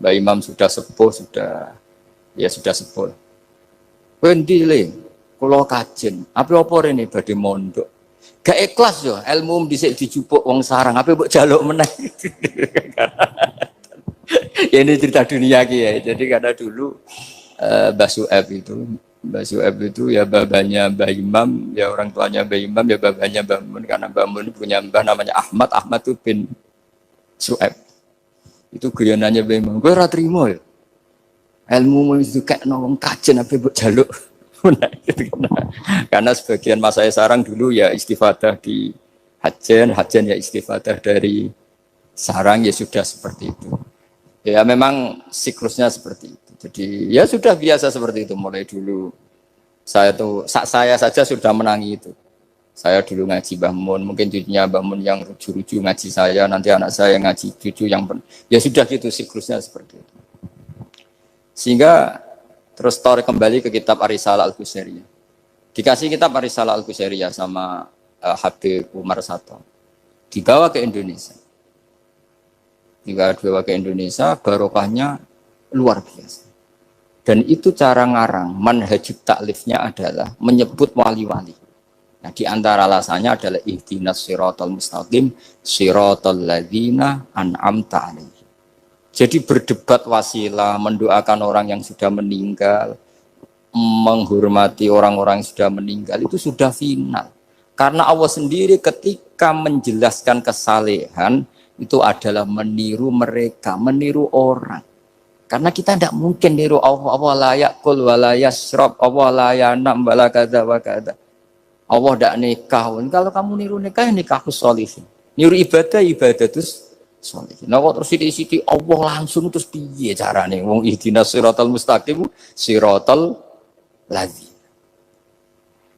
Speaker 5: Mbah Imam sudah sepuh, sudah sepuh. Wendi le, kula kajen, apa rene badhe mondok. Gak ikhlas yo, ilmu dhisik dijupuk wong sarang, apa mbok jaluk meneh. Ya ini cerita dunia ya. Jadi karena dulu Mbah Su'eb itu ya babanya Mbah Imam, ya orang tuanya Mbah Imam, ya babanya Mbah Mun, karena Mbah Mun punya mbah namanya Ahmad itu bin Su'eb. Itu guyonannya Mbah Imam, gue ora trimo ya. Ilmu itu kayak wong kajen apa mbok jaluk. Karena sebagian mas saya sarang dulu ya istifadah di hajen ya istifadah dari sarang, ya sudah seperti itu. Ya memang siklusnya seperti itu. Jadi ya sudah biasa seperti itu mulai dulu. Saya saja sudah menangi itu. Saya dulu ngaji Mbah Mun, mungkin cucunya Mbah Mun yang ruju-ruju ngaji saya, nanti anak saya ngaji cucu yang ya sudah gitu siklusnya seperti itu. Sehingga terus tarik kembali ke kitab Ar-Risalah Al-Qusairiyah. Dikasih kitab Ar-Risalah Al-Qusairiyah sama Habib Umar Sato. Dibawa ke Indonesia. Barokahnya luar biasa. Dan itu cara ngarang, manhajut taklifnya adalah menyebut wali-wali. Nah, di antara alasannya adalah ihdinas siratal mustaqim, siratal ladzina an'amta alaihim. Jadi berdebat wasilah, mendoakan orang yang sudah meninggal, menghormati orang-orang yang sudah meninggal, itu sudah final. Karena Allah sendiri ketika menjelaskan kesalehan, itu adalah meniru mereka, meniru orang. Karena kita tidak mungkin niru Allah la yakul wa la yasrab, Allah la yanam wa la kadza wa kadza. Allah tidak nikah. Kalau kamu niru nikah, nikahus sholihin. Niru ibadah terus sholihin. Nah, terus sithik-sithik Allah langsung terus piye carane? Wong ihdinas siratal mustaqim, siratal ladzina.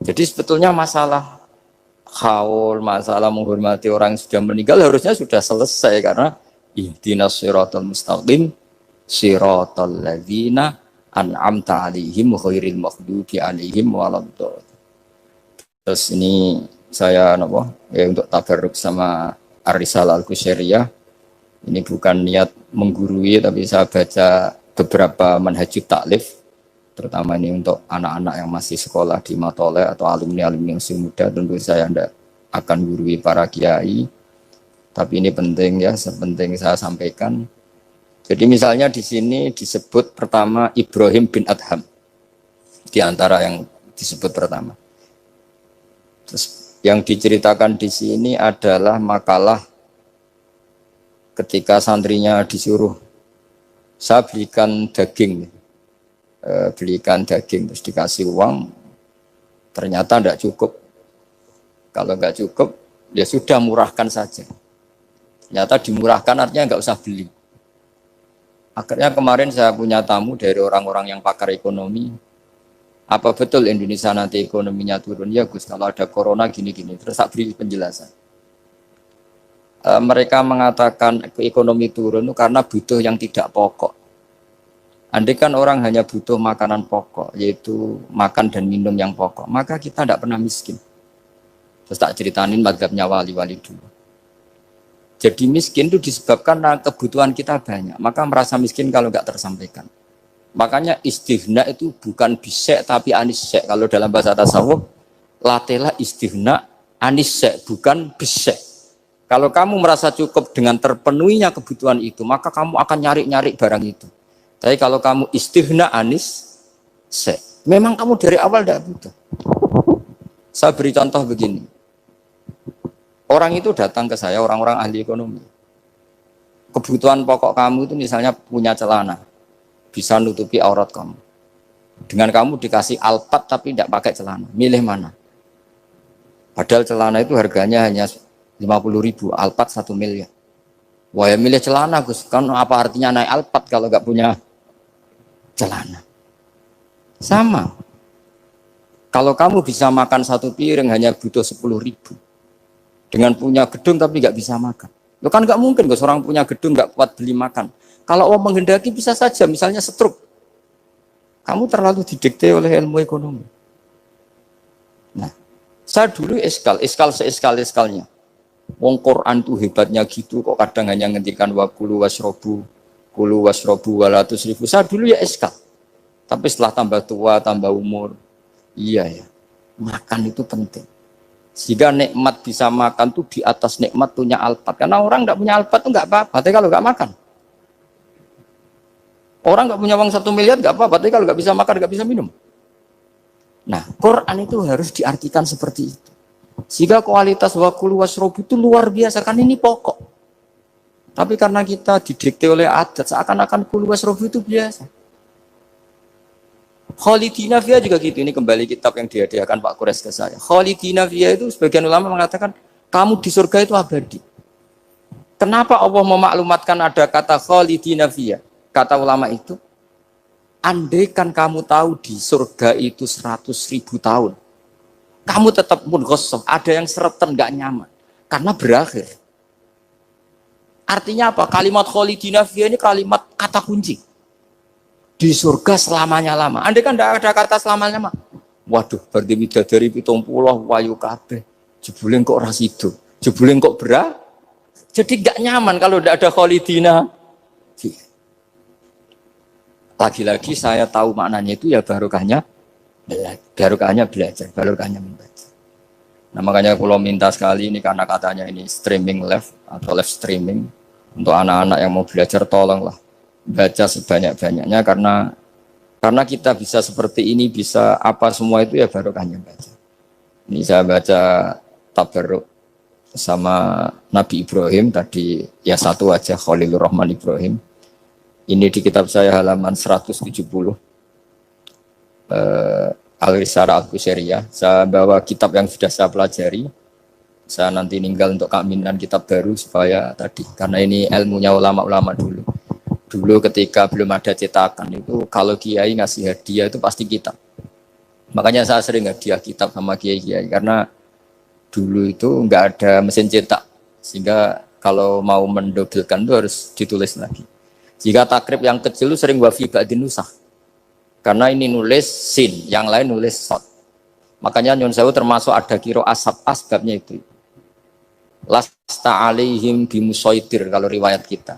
Speaker 5: Jadi sebetulnya masalah haul, masalah menghormati orang yang sudah meninggal harusnya sudah selesai, karena ihdinas siratal mustaqim, siratal ladzina an'amta alaihim ghairil maghdubi alaihim waladdallin. Terus ini saya untuk tabarruk sama Ar-Risalah Al-Qusairiyah. Ini bukan niat menggurui, tapi saya baca beberapa manhajut taklif, terutama ini untuk anak-anak yang masih sekolah di Matole atau alumni-alumni yang masih muda. Tentu saya tidak akan gurui para kiai, tapi ini penting ya, sepenting saya sampaikan. Jadi misalnya di sini disebut pertama Ibrahim bin Adham, di antara yang disebut pertama. Terus yang diceritakan di sini adalah makalah ketika santrinya disuruh, saya belikan daging terus dikasih uang, ternyata tidak cukup. Kalau nggak cukup, ya sudah murahkan saja. Ternyata dimurahkan artinya nggak usah beli. Akhirnya kemarin saya punya tamu dari orang-orang yang pakar ekonomi. Apa betul Indonesia nanti ekonominya turun? Ya Gus, kalau ada corona gini-gini. Terus saya beri penjelasan. Mereka mengatakan ekonomi turun karena butuh yang tidak pokok. Andai kan orang hanya butuh makanan pokok, yaitu makan dan minum yang pokok, maka kita tidak pernah miskin. Terus tak ceritain mazhabnya wali-wali dulu. Jadi miskin itu disebabkan kebutuhan kita banyak, maka merasa miskin kalau nggak tersampaikan. Makanya istighna itu bukan bisek tapi anisek. Kalau dalam bahasa tasawuf, latela istighna anisek, bukan bisek. Kalau kamu merasa cukup dengan terpenuhinya kebutuhan itu, maka kamu akan nyari-nyari barang itu. Tapi kalau kamu istighna anisek, memang kamu dari awal tidak butuh. Saya beri contoh begini. Orang itu datang ke saya, orang-orang ahli ekonomi. Kebutuhan pokok kamu itu misalnya punya celana, bisa nutupi aurat kamu. Dengan kamu dikasih alpat tapi tidak pakai celana, milih mana? Padahal celana itu harganya hanya 50.000, alpat 1 miliar. Wah ya milih celana Gus, kan apa artinya naik alpat kalau nggak punya celana? Sama. Kalau kamu bisa makan 1 piring hanya butuh 10.000. Dengan punya gedung tapi nggak bisa makan. Lo kan nggak mungkin Gus, orang punya gedung nggak kuat beli makan. Kalau Allah menghendaki bisa saja, misalnya stroke. Kamu terlalu didikte oleh ilmu ekonomi. Saya dulu eskal seeskalnya. Wong Quran tuh hebatnya gitu kok kadang hanya ngendikan wa kulu wasrobu walatus ribu. Saya dulu ya eskal. Tapi setelah tambah tua, tambah umur, iya ya, makan itu penting. Sehingga nikmat bisa makan tuh di atas nikmat punya alpat. Karena orang nggak punya alpat tuh nggak apa-apa, tapi kalau nggak makan. Orang nggak punya uang 1 miliar nggak apa-apa, tapi kalau nggak bisa makan, nggak bisa minum. Nah, Quran itu harus diartikan seperti itu. Sehingga kualitas wakulu wasrobu itu luar biasa, kan ini pokok. Tapi karena kita didikte oleh adat, seakan-akan kulu wasrobu itu biasa. Khalidina Fiyah juga gitu, ini kembali kitab yang dihadiahkan Pak Kures ke saya. Khalidina Fiyah itu sebagian ulama mengatakan, kamu di surga itu abadi. Kenapa Allah memaklumatkan ada kata Khalidina Fiyah? Kata ulama itu, andaikan kamu tahu di surga itu 100.000 tahun, kamu tetap pun gosok, ada yang sereten gak nyaman, karena berakhir. Artinya apa? Kalimat Khalidina Fiyah ini kalimat kata kunci. Di surga selamanya lama. Andaikan tidak ada kata selamanya lama, waduh, berarti bidadari 70 wayu kabeh. Jebulin kok ras itu, jebulin kok berat. Jadi gak nyaman kalau tidak ada Khalidina Fiyah. Lagi-lagi saya tahu maknanya itu ya barokahnya belajar, barokahnya membaca. Nah makanya kalau minta sekali ini karena katanya ini streaming live atau live streaming untuk anak-anak yang mau belajar, tolonglah baca sebanyak-banyaknya karena kita bisa seperti ini, bisa apa semua itu ya barokahnya baca. Ini saya baca tabarruk sama Nabi Ibrahim tadi ya satu aja, Khalilur Rahman Ibrahim. Ini di kitab saya halaman 170. Al-Risarah Al-Qusairiyah. Saya bawa kitab yang sudah saya pelajari. Saya nanti ninggal untuk kaminan kitab baru supaya tadi, karena ini ilmunya ulama-ulama dulu. Dulu ketika belum ada cetakan itu, kalau kiai ngasih hadiah itu pasti kitab. Makanya saya sering hadiah kitab sama kiai-kiai, karena dulu itu nggak ada mesin cetak. Sehingga kalau mau mendobelkan itu harus ditulis lagi. Jika takrib yang kecil itu sering wafi ba'din nusakh. Karena ini nulis sin, yang lain nulis sod. Makanya Nyun Sewu termasuk ada kiro asab asbabnya itu. Lasta alaihim bimusaitir kalau riwayat kita.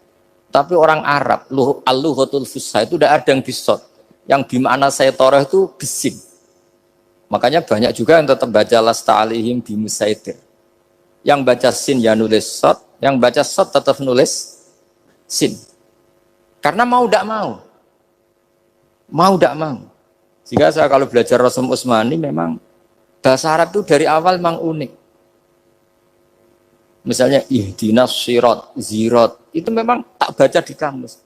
Speaker 5: Tapi orang Arab, al-lughatul fusha itu tidak ada yang bisod. Yang bimana saya torah itu bisin. Makanya banyak juga yang tetap baca lasta alaihim bimusaitir. Yang baca sin ya nulis sod, yang baca sod tetap nulis sin. Karena mau tidak mau. Jika saya kalau belajar Rasul Utsmani memang bahasa Arab itu dari awal memang unik. Misalnya ihdinas sirat, zirat, itu memang tak baca di kamus.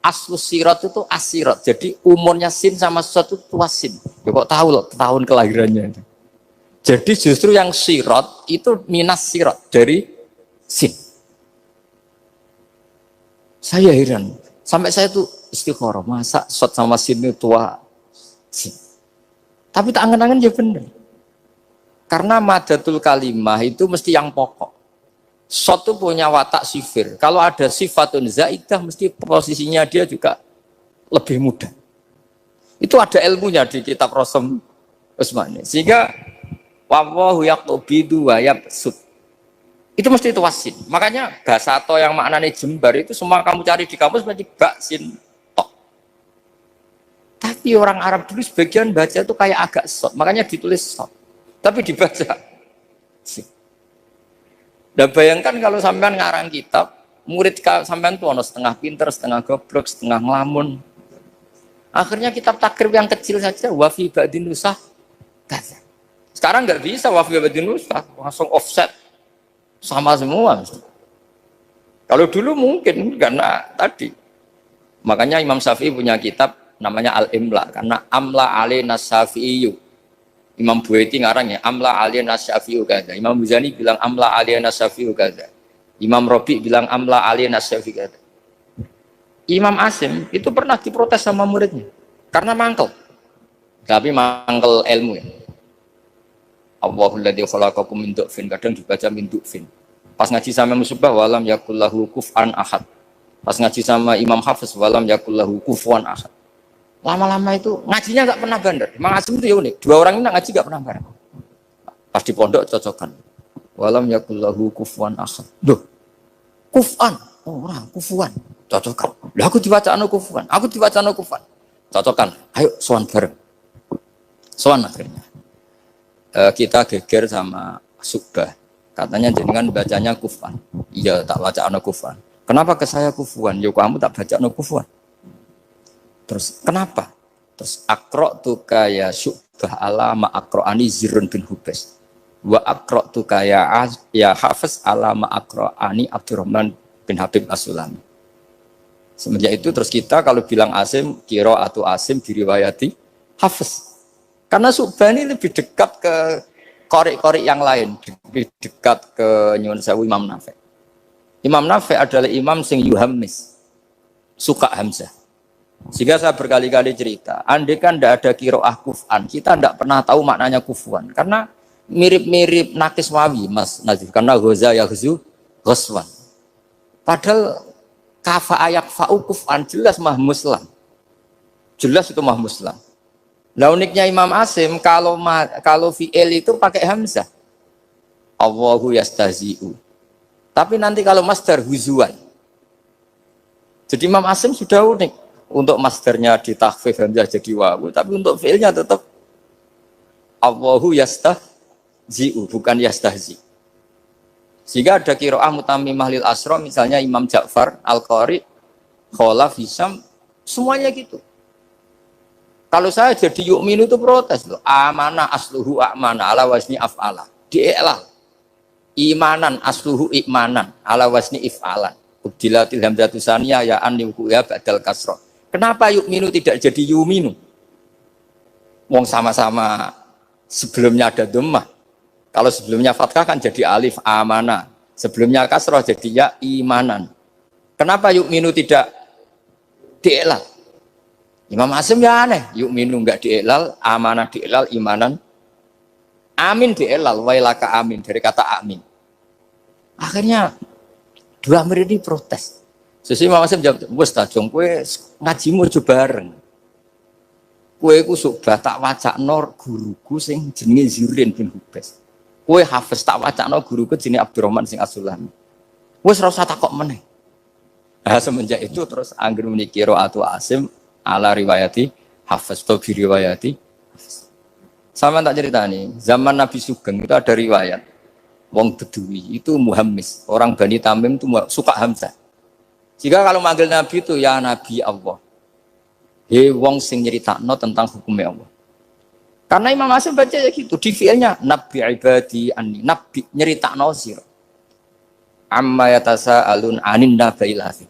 Speaker 5: Aslus sirat itu asirat, jadi umurnya sin sama sod itu tuasin. Ya kok tahu loh tahun kelahirannya. Jadi justru yang sirat itu minas sirat dari sin. Saya heran. Sampai saya tuh istikharah, masa sod sama sin itu tua sin. Tapi tak angen-angen ya bener. Karena madatul kalimah itu mesti yang pokok. Sod itu punya watak sifir. Kalau ada sifatun zaidah, mesti posisinya dia juga lebih mudah. Itu ada ilmunya di kitab Rasul Utsmani. Sehingga wallahu yaqbidu wa yabsut. Itu mesti itu wasin. Makanya bahasa to yang maknanya jembar itu semua kamu cari di kamus berarti baksin tok. Tapi orang Arab dulu sebagian baca itu kayak agak sot, makanya ditulis sot. Tapi dibaca. Dan bayangkan kalau sampean ngarang kitab, murid sampean tuh ono setengah pinter, setengah goblok, setengah ngelamun. Akhirnya kitab takrib yang kecil saja wafi ba'din nusakh. Sekarang nggak bisa wafi ba'din nusakh, langsung offset. Sama semua. Kalau dulu mungkin karena tadi. Makanya Imam Syafi'i punya kitab namanya Al-Imla karena amla alaina Syafi'iyyu. Imam Buaiti ngarangnya amla alaina Syafi'u kadza. Imam Muzani bilang amla alaina Syafi'u kadza. Imam Rabi bilang amla alaina Syafi'u kadza. Imam Asim itu pernah diprotes sama muridnya karena mangkel. Tapi mangkel ilmu ya. Allahul ladzi khalaqakum min du'fin, kadang dibaca min du'fin. Pas ngaji sama Musbah walam yakullahu kuf'an ahad. Pas ngaji sama Imam Hafiz walam yakullahu kufuwan ahad. Lama-lama itu ngajinya enggak pernah bandar. Imam Asim itu ya unik. Dua orang ini ngaji enggak pernah bareng. Pas di pondok cocokan. Walam yakullahu kufuwan ahad. Loh, kufan, orang kufuwan, cocokan. Lah aku diwacana kufuwan, aku diwacana kufuwan, cocokan. Ayo sowan bareng. Sowan akhirnya. Kita geger sama Subah. Katanya jenengan bacanya kufan. Iya, tak bacana kufan. Kenapa ke saya kufuwan? Ya kamu tak bacana kufwan. Terus kenapa? Terus akro kaya Subah ala ma akroani Zirun bin Hubes. Wa akro kaya ya Hafiz ala ma akroani Abdurrahman bin Habib As-Sulami. Semenjak itu terus kita kalau bilang Asim, kiro atau Asim diriwayati Hafiz. Karena Subhan ini lebih dekat ke korek-korek yang lain, lebih dekat ke Nyuwun Sewu Imam Nafi'. Imam Nafi' adalah imam sing yuhammis, suka Hamzah. Sehingga saya berkali-kali cerita, andai kan tidak ada kiroah kuf'an, kita tidak pernah tahu maknanya kufuan. Karena mirip-mirip nakis wawi, Mas Nazif. Karena goza yaghzu ghoswan. Padahal kafa ayak fa'u kuf'an jelas mahmuslam. Jelas itu mahmuslam. Nah uniknya Imam Asim kalau fi'il itu pakai hamzah. Allahu yastahzi'u. Tapi nanti kalau masdar huzuan. Jadi Imam Asim sudah unik. Untuk masdarnya ditakhfif hamzah jadi wawu, tapi untuk fi'ilnya tetap Allahu yastahzi'u bukan yastahzi. Sehingga ada qiraah mutammimah lil asra misalnya Imam Ja'far Al-Qari, Khalaf Hisam semuanya gitu. Kalau saya jadi yu'minu itu protes loh. Amana asluhu a'mana ala wazni af'ala. Di'elal. Imanan asluhu i'manan ala wazni if'alan. Ubdilatil hamzatu saniyah ya an liwukuya ba'dal kasra. Kenapa yu'minu tidak jadi yu'minu? Wong sama-sama sebelumnya ada dhammah. Kalau sebelumnya fathah kan jadi alif amana. Sebelumnya kasrah jadi ya imanan. Kenapa yu'minu tidak di'elal? Imam Asim ya aneh, yu'minu enggak di'elal, amanah di'elal, imanan. Amin di'elal, wailaka amin, dari kata amin. Akhirnya dua murid ini protes. Sesuai Imam Asim jawab, wes tajong, kue ngajimu aja bareng. Kue ku subah tak wacakno guruku sing jenenge Zirin bin Hubes. Kue Hafiz tak wacakno guruku jenenge Abdurrahman sing As-Sulami. Wes ora usah takok meneh. Nah, semenjak itu terus angger muni qiraatu Asim ala riwayati Hafiz atau riwayati Hafiz. Sama tak cerita nih, zaman Nabi Sugeng itu ada riwayat wong Bedui itu muhammis, orang Bani Tamim itu suka Hamzah. Jika kalau manggil Nabi itu ya Nabi Allah, he wong sing nyeritakno tentang hukumnya Allah. Karena Imam Asim baca ya gitu, di fi'ilnya Nabi ibadi anni, Nabi nyeritakno sira. Amma yatasa'alun anin nabail hafi.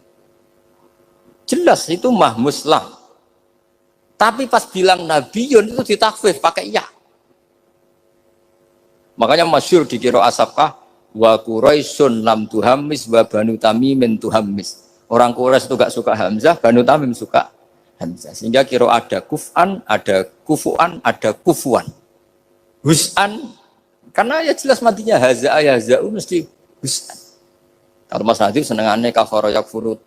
Speaker 5: Jelas itu mahmuslah. Tapi pas bilang nabiyun itu ditakfif pakai ya. Makanya masyhur di qiraah Asabkah wa Quraisyun lam tuhammis wa Banu Tamim tuhammis. Orang Quraisy itu gak suka hamzah, Banu Tamim suka hamzah. Sehingga qiraah ada kuf'an, ada kufu'an, ada kufuan. Hus'an karena ya jelas matinya haza yaza'u mesti hus'an. Kalau Mas Nadif senengane kafara yakfuru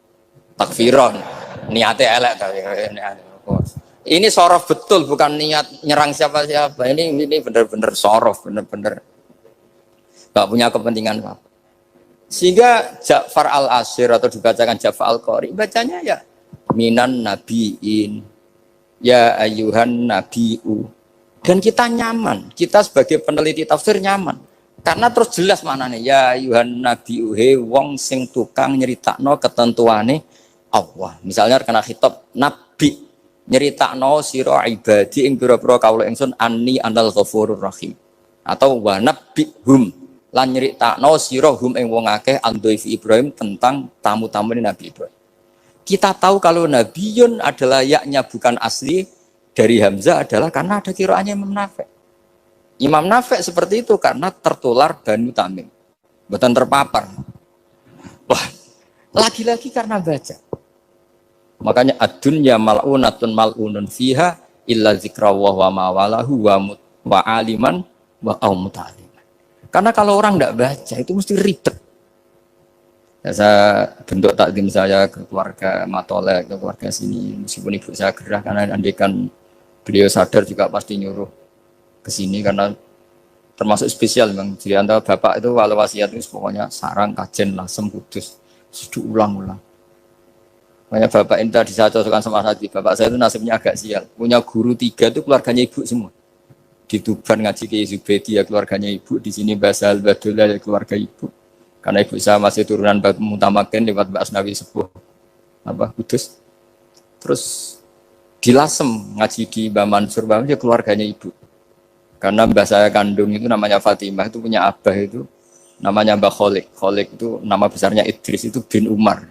Speaker 5: takfiron. Niate elek ta. Ini sorof betul, bukan niat nyerang siapa-siapa. Ini benar-benar sorof, benar-benar gak punya kepentingan apa. Sehingga Ja'far al-Asir atau dibacakan Ja'far al-Qari, bacanya ya minan nabiin, ya ayuhan nabiu. Dan kita nyaman, kita sebagai peneliti tafsir nyaman. Karena terus jelas maknanya, ya ayuhan nabiu, he wong sing tukang nyeritakno ketentuane Allah. Misalnya kena khitab nabi. Nyeritakno sira ibadi ing pira-pira kawula ingsun anni anal ghafurur rahim atau wa nabbihum lan nyeritakno sira hum ing wong akeh andhaifi Ibrahim tentang tamu-tamu Nabi Ibrahim. Kita tahu kalau nabiyun adalah yaknya bukan asli dari Hamzah adalah karena ada qiraahnya Imam Nafi'. Imam Nafi' seperti itu karena tertular Banu Tamim. Bukan terpapar. Wah, lagi-lagi karena baca. Makanya ad-dunya mal'unatun mal'unun fiha illa zikrawah wa mawalahu wa aliman wa muta'aliman. Karena kalau orang tidak baca itu mesti ribet. Ya, saya bentuk takdim saya ke keluarga Matolek, ke keluarga sini. Meskipun ibu saya gerah karena andikan beliau sadar juga pasti nyuruh ke sini karena termasuk spesial memang. Di antara bapak itu walau wasiat itu pokoknya sarang, kajen, lasem, kudus, sudah ulang-ulang. Makanya bapak ini tadi saya cocokkan sama Hadi. Bapak saya itu nasibnya agak sial. Punya guru 3 itu keluarganya ibu semua. Di Tuban ngaji ke Zubedi ya keluarganya ibu. Di sini Basal Badullah ya keluarga ibu. Karena ibu saya masih turunan Mutamaken lewat Mbak Asnawi Sepuh Kudus. Terus di Lasem ngaji di Mbak Mansur ya keluarganya ibu. Karena mbah saya kandung itu namanya Fatimah, itu punya abah itu namanya Mbah Kholik. Kholik itu nama besarnya Idris, itu bin Umar.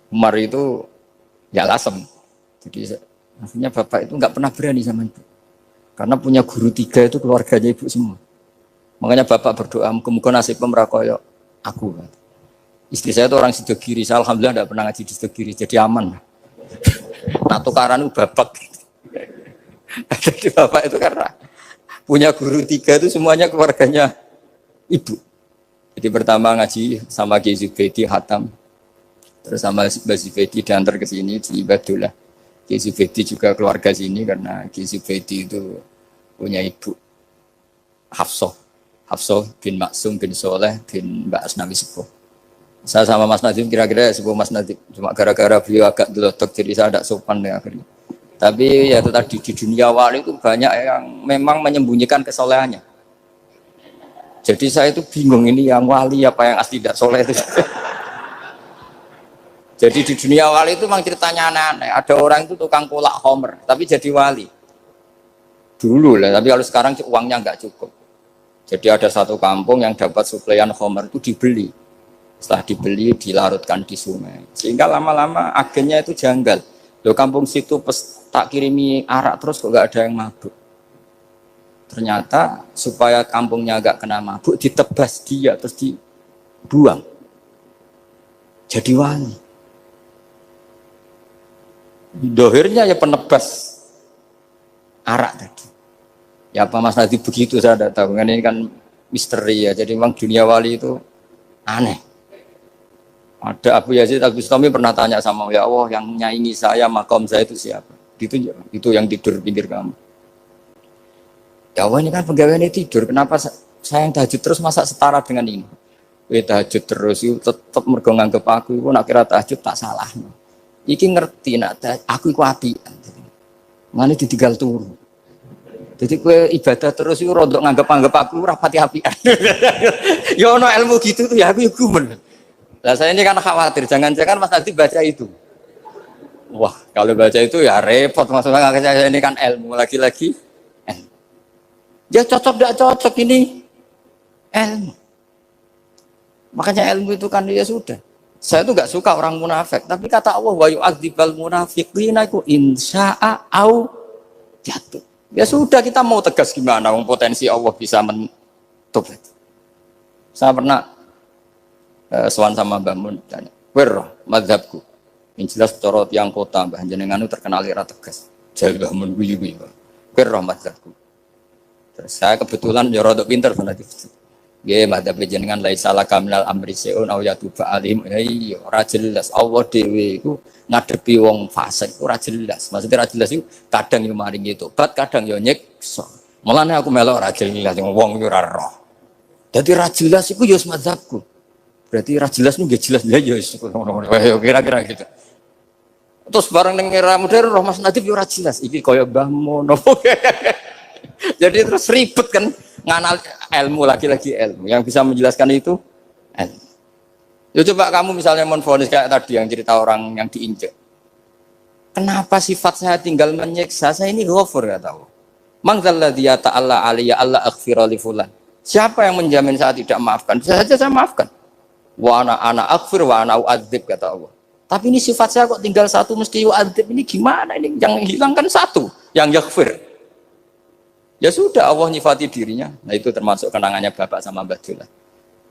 Speaker 5: Umar itu ya Lasem. Jadi maksudnya bapak itu nggak pernah berani sama ibu. Karena punya guru 3 itu keluarganya ibu semua. Makanya bapak berdoa, muka-muka nasib pemerakoyok aku. Istri saya itu orang Sidogiri, saya alhamdulillah nggak pernah ngaji di Sidogiri, jadi aman. Nah tukaran itu bapak. Jadi bapak itu karena punya guru 3 itu semuanya keluarganya ibu. Jadi pertama ngaji sama Kiai Zubedi Hatam. Terus sama Mbak Zubedi diantar ke sini di Badullah. Kiai Zubedi juga keluarga sini karena Kiai Zubedi itu punya ibu Hafsah bin Maksum bin Soleh bin Mbak Asnawi Sepuh. Saya sama Mas Nadim kira-kira sepuh Mas Nadim. Cuma gara-gara beliau agak delotok jadi saya tidak sopan ya akhirnya. Tapi ya itu tadi di dunia wali itu banyak yang memang menyembunyikan kesolehannya. Jadi saya itu bingung ini yang wali apa yang asli tidak soleh itu. Jadi di dunia wali itu memang ceritanya aneh-aneh. Ada orang itu tukang kolak homer, tapi jadi wali. Dulu lah, tapi kalau sekarang uangnya nggak cukup. Jadi ada satu kampung yang dapat suplaian homer itu dibeli. Setelah dibeli, dilarutkan di sungai. Sehingga lama-lama agennya itu janggal. Loh kampung situ tak kirimi arak terus kok nggak ada yang mabuk. Ternyata supaya kampungnya nggak kena mabuk, ditebas dia terus dibuang. Jadi wali. Dohirnya ya penebas arak tadi. Ya apa Mas Nadi begitu saya tidak tahu. Kan ini kan misteri ya. Jadi memang dunia wali itu aneh. Ada Abu Yazid Al-Bustami pernah tanya sama ya Allah yang nyaingi saya makom saya itu siapa? Itu yang tidur pinggir kamu. Ya Allah ini kan pegawainya tidur. Kenapa saya yang tahajud terus masa setara dengan ini? Tahajud terus itu tetap mergo nganggep aku itu nak kira tahajud tak salah. Iki ngerti nak aku iku apian. Mane ditinggal turu. Jadi kowe ibadah terus iku rodok nganggep aku ora pati apian. Ya ono ilmu gitu tuh ya aku gumen. Lah saya ini kan khawatir jangan-jangan Mas Adi baca itu. Wah, kalau baca itu ya repot maksudnya saya ini kan ilmu lagi-lagi. Ya cocok enggak cocok ini ilmu. Makanya ilmu itu kan ya sudah. Saya tuh nggak suka orang munafik, tapi kata Allah wa yu'adzibal munafiqina iku insya'a au jatuh. Ya sudah kita mau tegas gimana potensi Allah bisa menutup. Saya pernah sowan sama Mbah Mun tanya, "Wer mazhabku?" Yang jelas corot yang kota Mbah jenengan terkenal ira tegas. Jare Mbah Mun guyu-guyu. "Wer mazhabku?" Terus saya kebetulan ya rada pinter fanatik. Nggih, madzhab jenengan laisa laka minal amri seun aw yatuba alim. Iya, ora jelas. Allah dhewe iku ngadepi wong fasik ora jelas. Maksudnya ora jelas iku kadang yo maringi tobat, kadang yo nyiksa. Mulane aku melok ora jelas wong yo ora roh. Dadi ora jelas iku yo madzhabku. Berarti ora jelas nggih jelas ya yo kira-kira gitu. Terus bareng ning era modern roh Mas Nadif yo ora jelas. Iki kaya Mbah Mun. Jadi terus ribet kan nganal ilmu lagi-lagi ilmu yang bisa menjelaskan itu ilmu. Ya coba kamu misalnya menfonis kayak tadi yang cerita orang yang diinjek. Kenapa sifat saya tinggal menyiksa? Saya ini ghafur ya tahu. Mangzalladzi ta'ala aliyya alla aghfira li fulan. Siapa yang menjamin saya tidak maafkan? Bisa saja saya maafkan. Wa ana aghfir wa ana u'adzib kata Allah. Tapi ini sifat saya kok tinggal satu mesti u'adzib. Ini gimana ini? Yang hilangkan satu, yang yaghfir. Ya sudah Allah nyifati dirinya. Nah itu termasuk kenangannya Bapak sama Mbak Dola.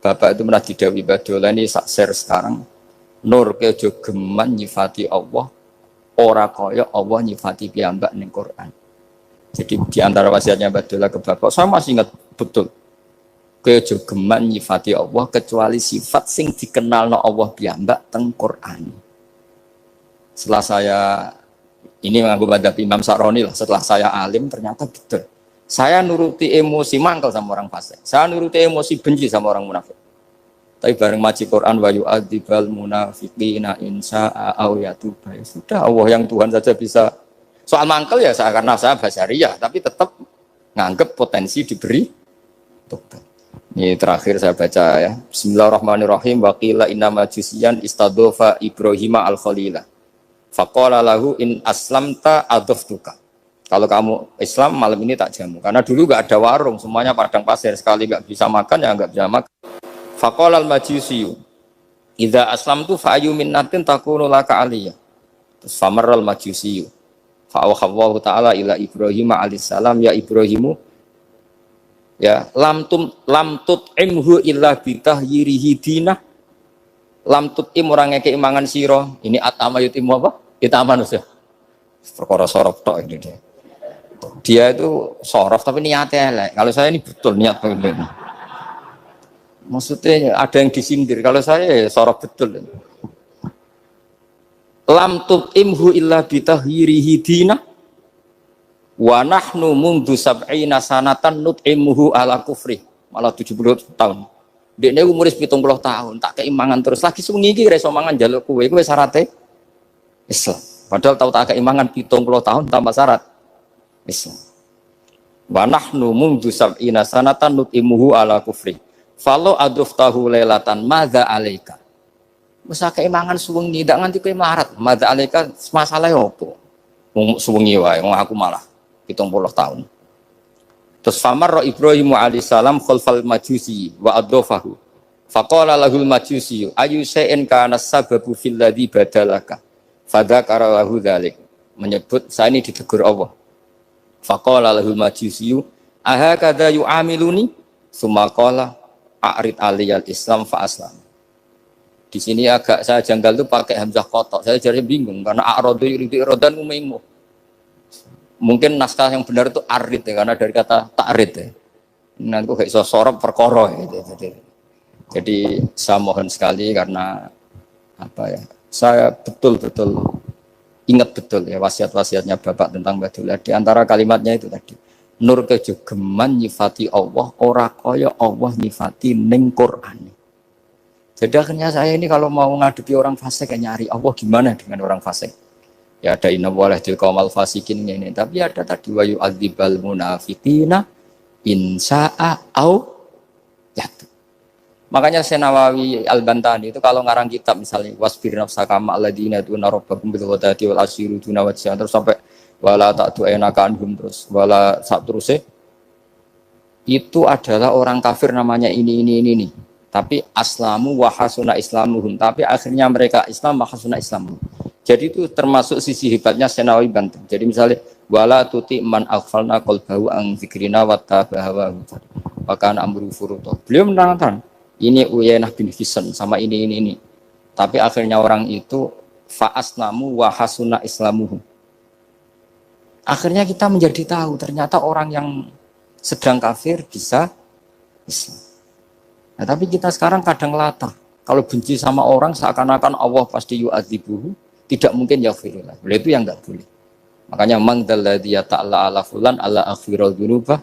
Speaker 5: Bapak itu pernah didhawuhi Mbak Dola ini share sekarang. Nur kejo geman nyifati Allah. Ora kaya Allah nyifati piyambak ning Quran. Jadi di antara wasiatnya Mbak Dola ke Bapak, saya masih ingat betul. Kejo geman nyifati Allah kecuali sifat sing dikenalno Allah piyambak teng Quran. Setelah saya ini mengaku madzhab Imam Sa'roni lah. Setelah saya alim ternyata betul. Saya nuruti emosi mangkel sama orang fasik. Saya nuruti emosi benci sama orang munafik. Tapi bareng maji Quran wa yu'adzibal munafiqina insa'a aw yatuba. Ya sudah, Allah yang Tuhan saja bisa. Soal mangkel ya saya karena saya basyariyah, tapi tetap nganggep potensi diberi tobat. Ini terakhir saya baca ya. Bismillahirrahmanirrahim. Wa qila inna majusiyan istadofa Ibrahima al-Khalila. Faqala lahu in aslamta adoftuka. Kalau kamu Islam malam ini tak jamu. Karena dulu nggak ada warung, semuanya padang pasir. Sekali nggak bisa makan ya nggak bisa makan. Faqala al-majusiyu idza aslamtu fa ayu minnatin takunu laka aliyah. Terus famarral majusiyu. Fa'awallahu ta'ala ila Ibrahim alaihissalam ya Ibrahimu ya lam tut'imhu illa bitahyirihi dinah lam tut'im orang ngekei mangan siro ini atama yutimu apa? Itaman usia perkara sorof tok ini dia itu sorof tapi niatnya elek. Kalau saya ini betul niat begini. Maksudnya ada yang disindir, kalau saya ya sorof betul. Lam tut'imhu illa bitahyirihi dinah wa nahnu mundu sab'ina sanatan nut'imuhu ala kufri malah 70 tahun dekne umur 70 tahun tak keimangan terus lagi sungi iki iso mangan njaluk kowe syaratnya Islam padahal tau tak keimangan 70 tahun tambah syarat Islam wa nahnu mundu sab'ina sanatan nut'imuhu ala kufri falo aduftahu lailatan madza alaika masa keimangan suwengi ndak nganti kowe melarat madza alaika masalah opo suwengi wae aku malah 70 tahun. Terus famar Ibrahim alaihissalam khalfal majusi wa adhafahu. Faqala lahul majusi ayu shay'in kana sababu fil ladzi badalaka. Fadzakara lahu dzalik. Menyebut saya ini ditegur Allah. Faqala lahul majusi aha kadza yu'amiluni summa qala a'rid aliyal islam fa aslam. Di sini agak saya janggal tuh pakai hamzah kotok. Saya jadi bingung karena a'radu yuridu iradan umaimu. Mungkin naskah yang benar itu arid ya, karena dari kata ta'rid ya. Nanti kok iso sorop perkara ya. Jadi saya mohon sekali karena apa ya? Saya betul-betul ingat betul ya wasiat-wasiatnya Bapak tentang Badullah. Di antara kalimatnya itu tadi. Nur kejogeman nyifati Allah ora kaya Allah nyifati ning Quran. Jadi akhirnya saya ini kalau mau ngadepi orang fasik kayak nyari Allah gimana dengan orang fasik. Ya ada inna waleh til qaumal fasikin ini, tapi ada tadi wa yu'adzibal munafiqina insa'a au yatu. Makanya Senawawi Al-Bantani itu kalau ngarang kitab misalnya wasbir nafsaka ma alladziina yad'una rabbahum bil ghadati wal asyiru duna wajhan terus sampai wala ta'tu ainaka anhum terus wala sak terusé itu adalah orang kafir namanya ini. Tapi aslamu wa hasuna islamuhum, tapi akhirnya mereka Islam wa hasuna islamuhum. Jadi itu termasuk sisi hebatnya Senawi Banten. Jadi misalnya wala tuti man aghfalna qalbahu an dzikrina wa tabahawa wa kana amru furuta. Beliau menerangkan ini Uyainah bin Hisn sama ini. Tapi akhirnya orang itu fa aslamu wa hasuna islamuhum. Akhirnya kita menjadi tahu ternyata orang yang sedang kafir bisa Islam. Nah, tapi kita sekarang kadang latah. Kalau benci sama orang seakan-akan Allah pasti yu'adzibuhu, tidak mungkin yaghfirullah. Boleh itu yang enggak boleh. Makanya man dzalladzi ta'ala ala fulan ala aghfirul dzunubah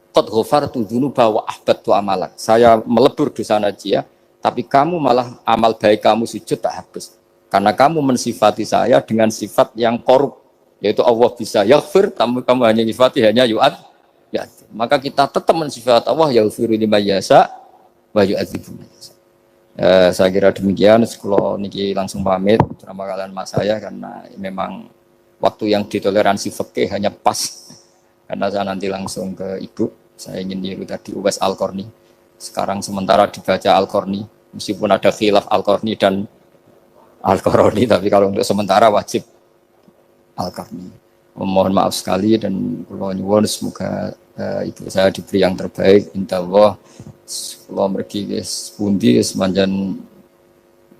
Speaker 5: qad ghafartu dzunuba wa ahbattu amalak. Saya melebur dosa najia, tapi kamu malah amal baik kamu sujud tak habis. Karena kamu mensifati saya dengan sifat yang korup, yaitu Allah bisa yaghfir, kamu hanya sifati hanya yu'ad. Ya, maka kita tetap mensifat Allah yaghfiru liman yasha wa yu'adzibu man yasha. Saya kira demikian. Kalau niki langsung pamit bersama kalian mas saya karena memang waktu yang ditoleransi fikih hanya pas karena saya nanti langsung ke ibu. Saya ingin niru tadi Uwais Al-Qarni. Sekarang sementara dibaca Al-Qarni meskipun ada khilaf Al-Qarni dan Al-Qarni, tapi kalau untuk sementara wajib Al-Qarni. Mohon maaf sekali dan kula nyuwun semoga ibu saya diberi yang terbaik insyaallah. Kalau mergi guys pundi semanjan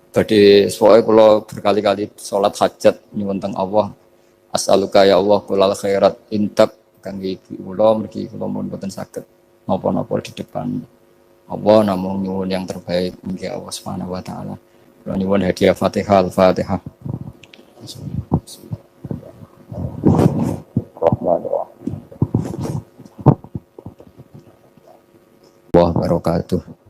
Speaker 5: badhe soe kula berkali-kali salat hajat nyuwun teng Allah as'aluka ya Allah kulal khairat intab kangge ibu kula mergi kula mohon boten saged napa-napa di depan Allah namung nyuwun yang terbaik mugi Allah Subhanahu wa taala. Kula nyuwun hadiah Fatihah Al-Fatihah. Bismillahirrahmanirrahim. wabarakatuh.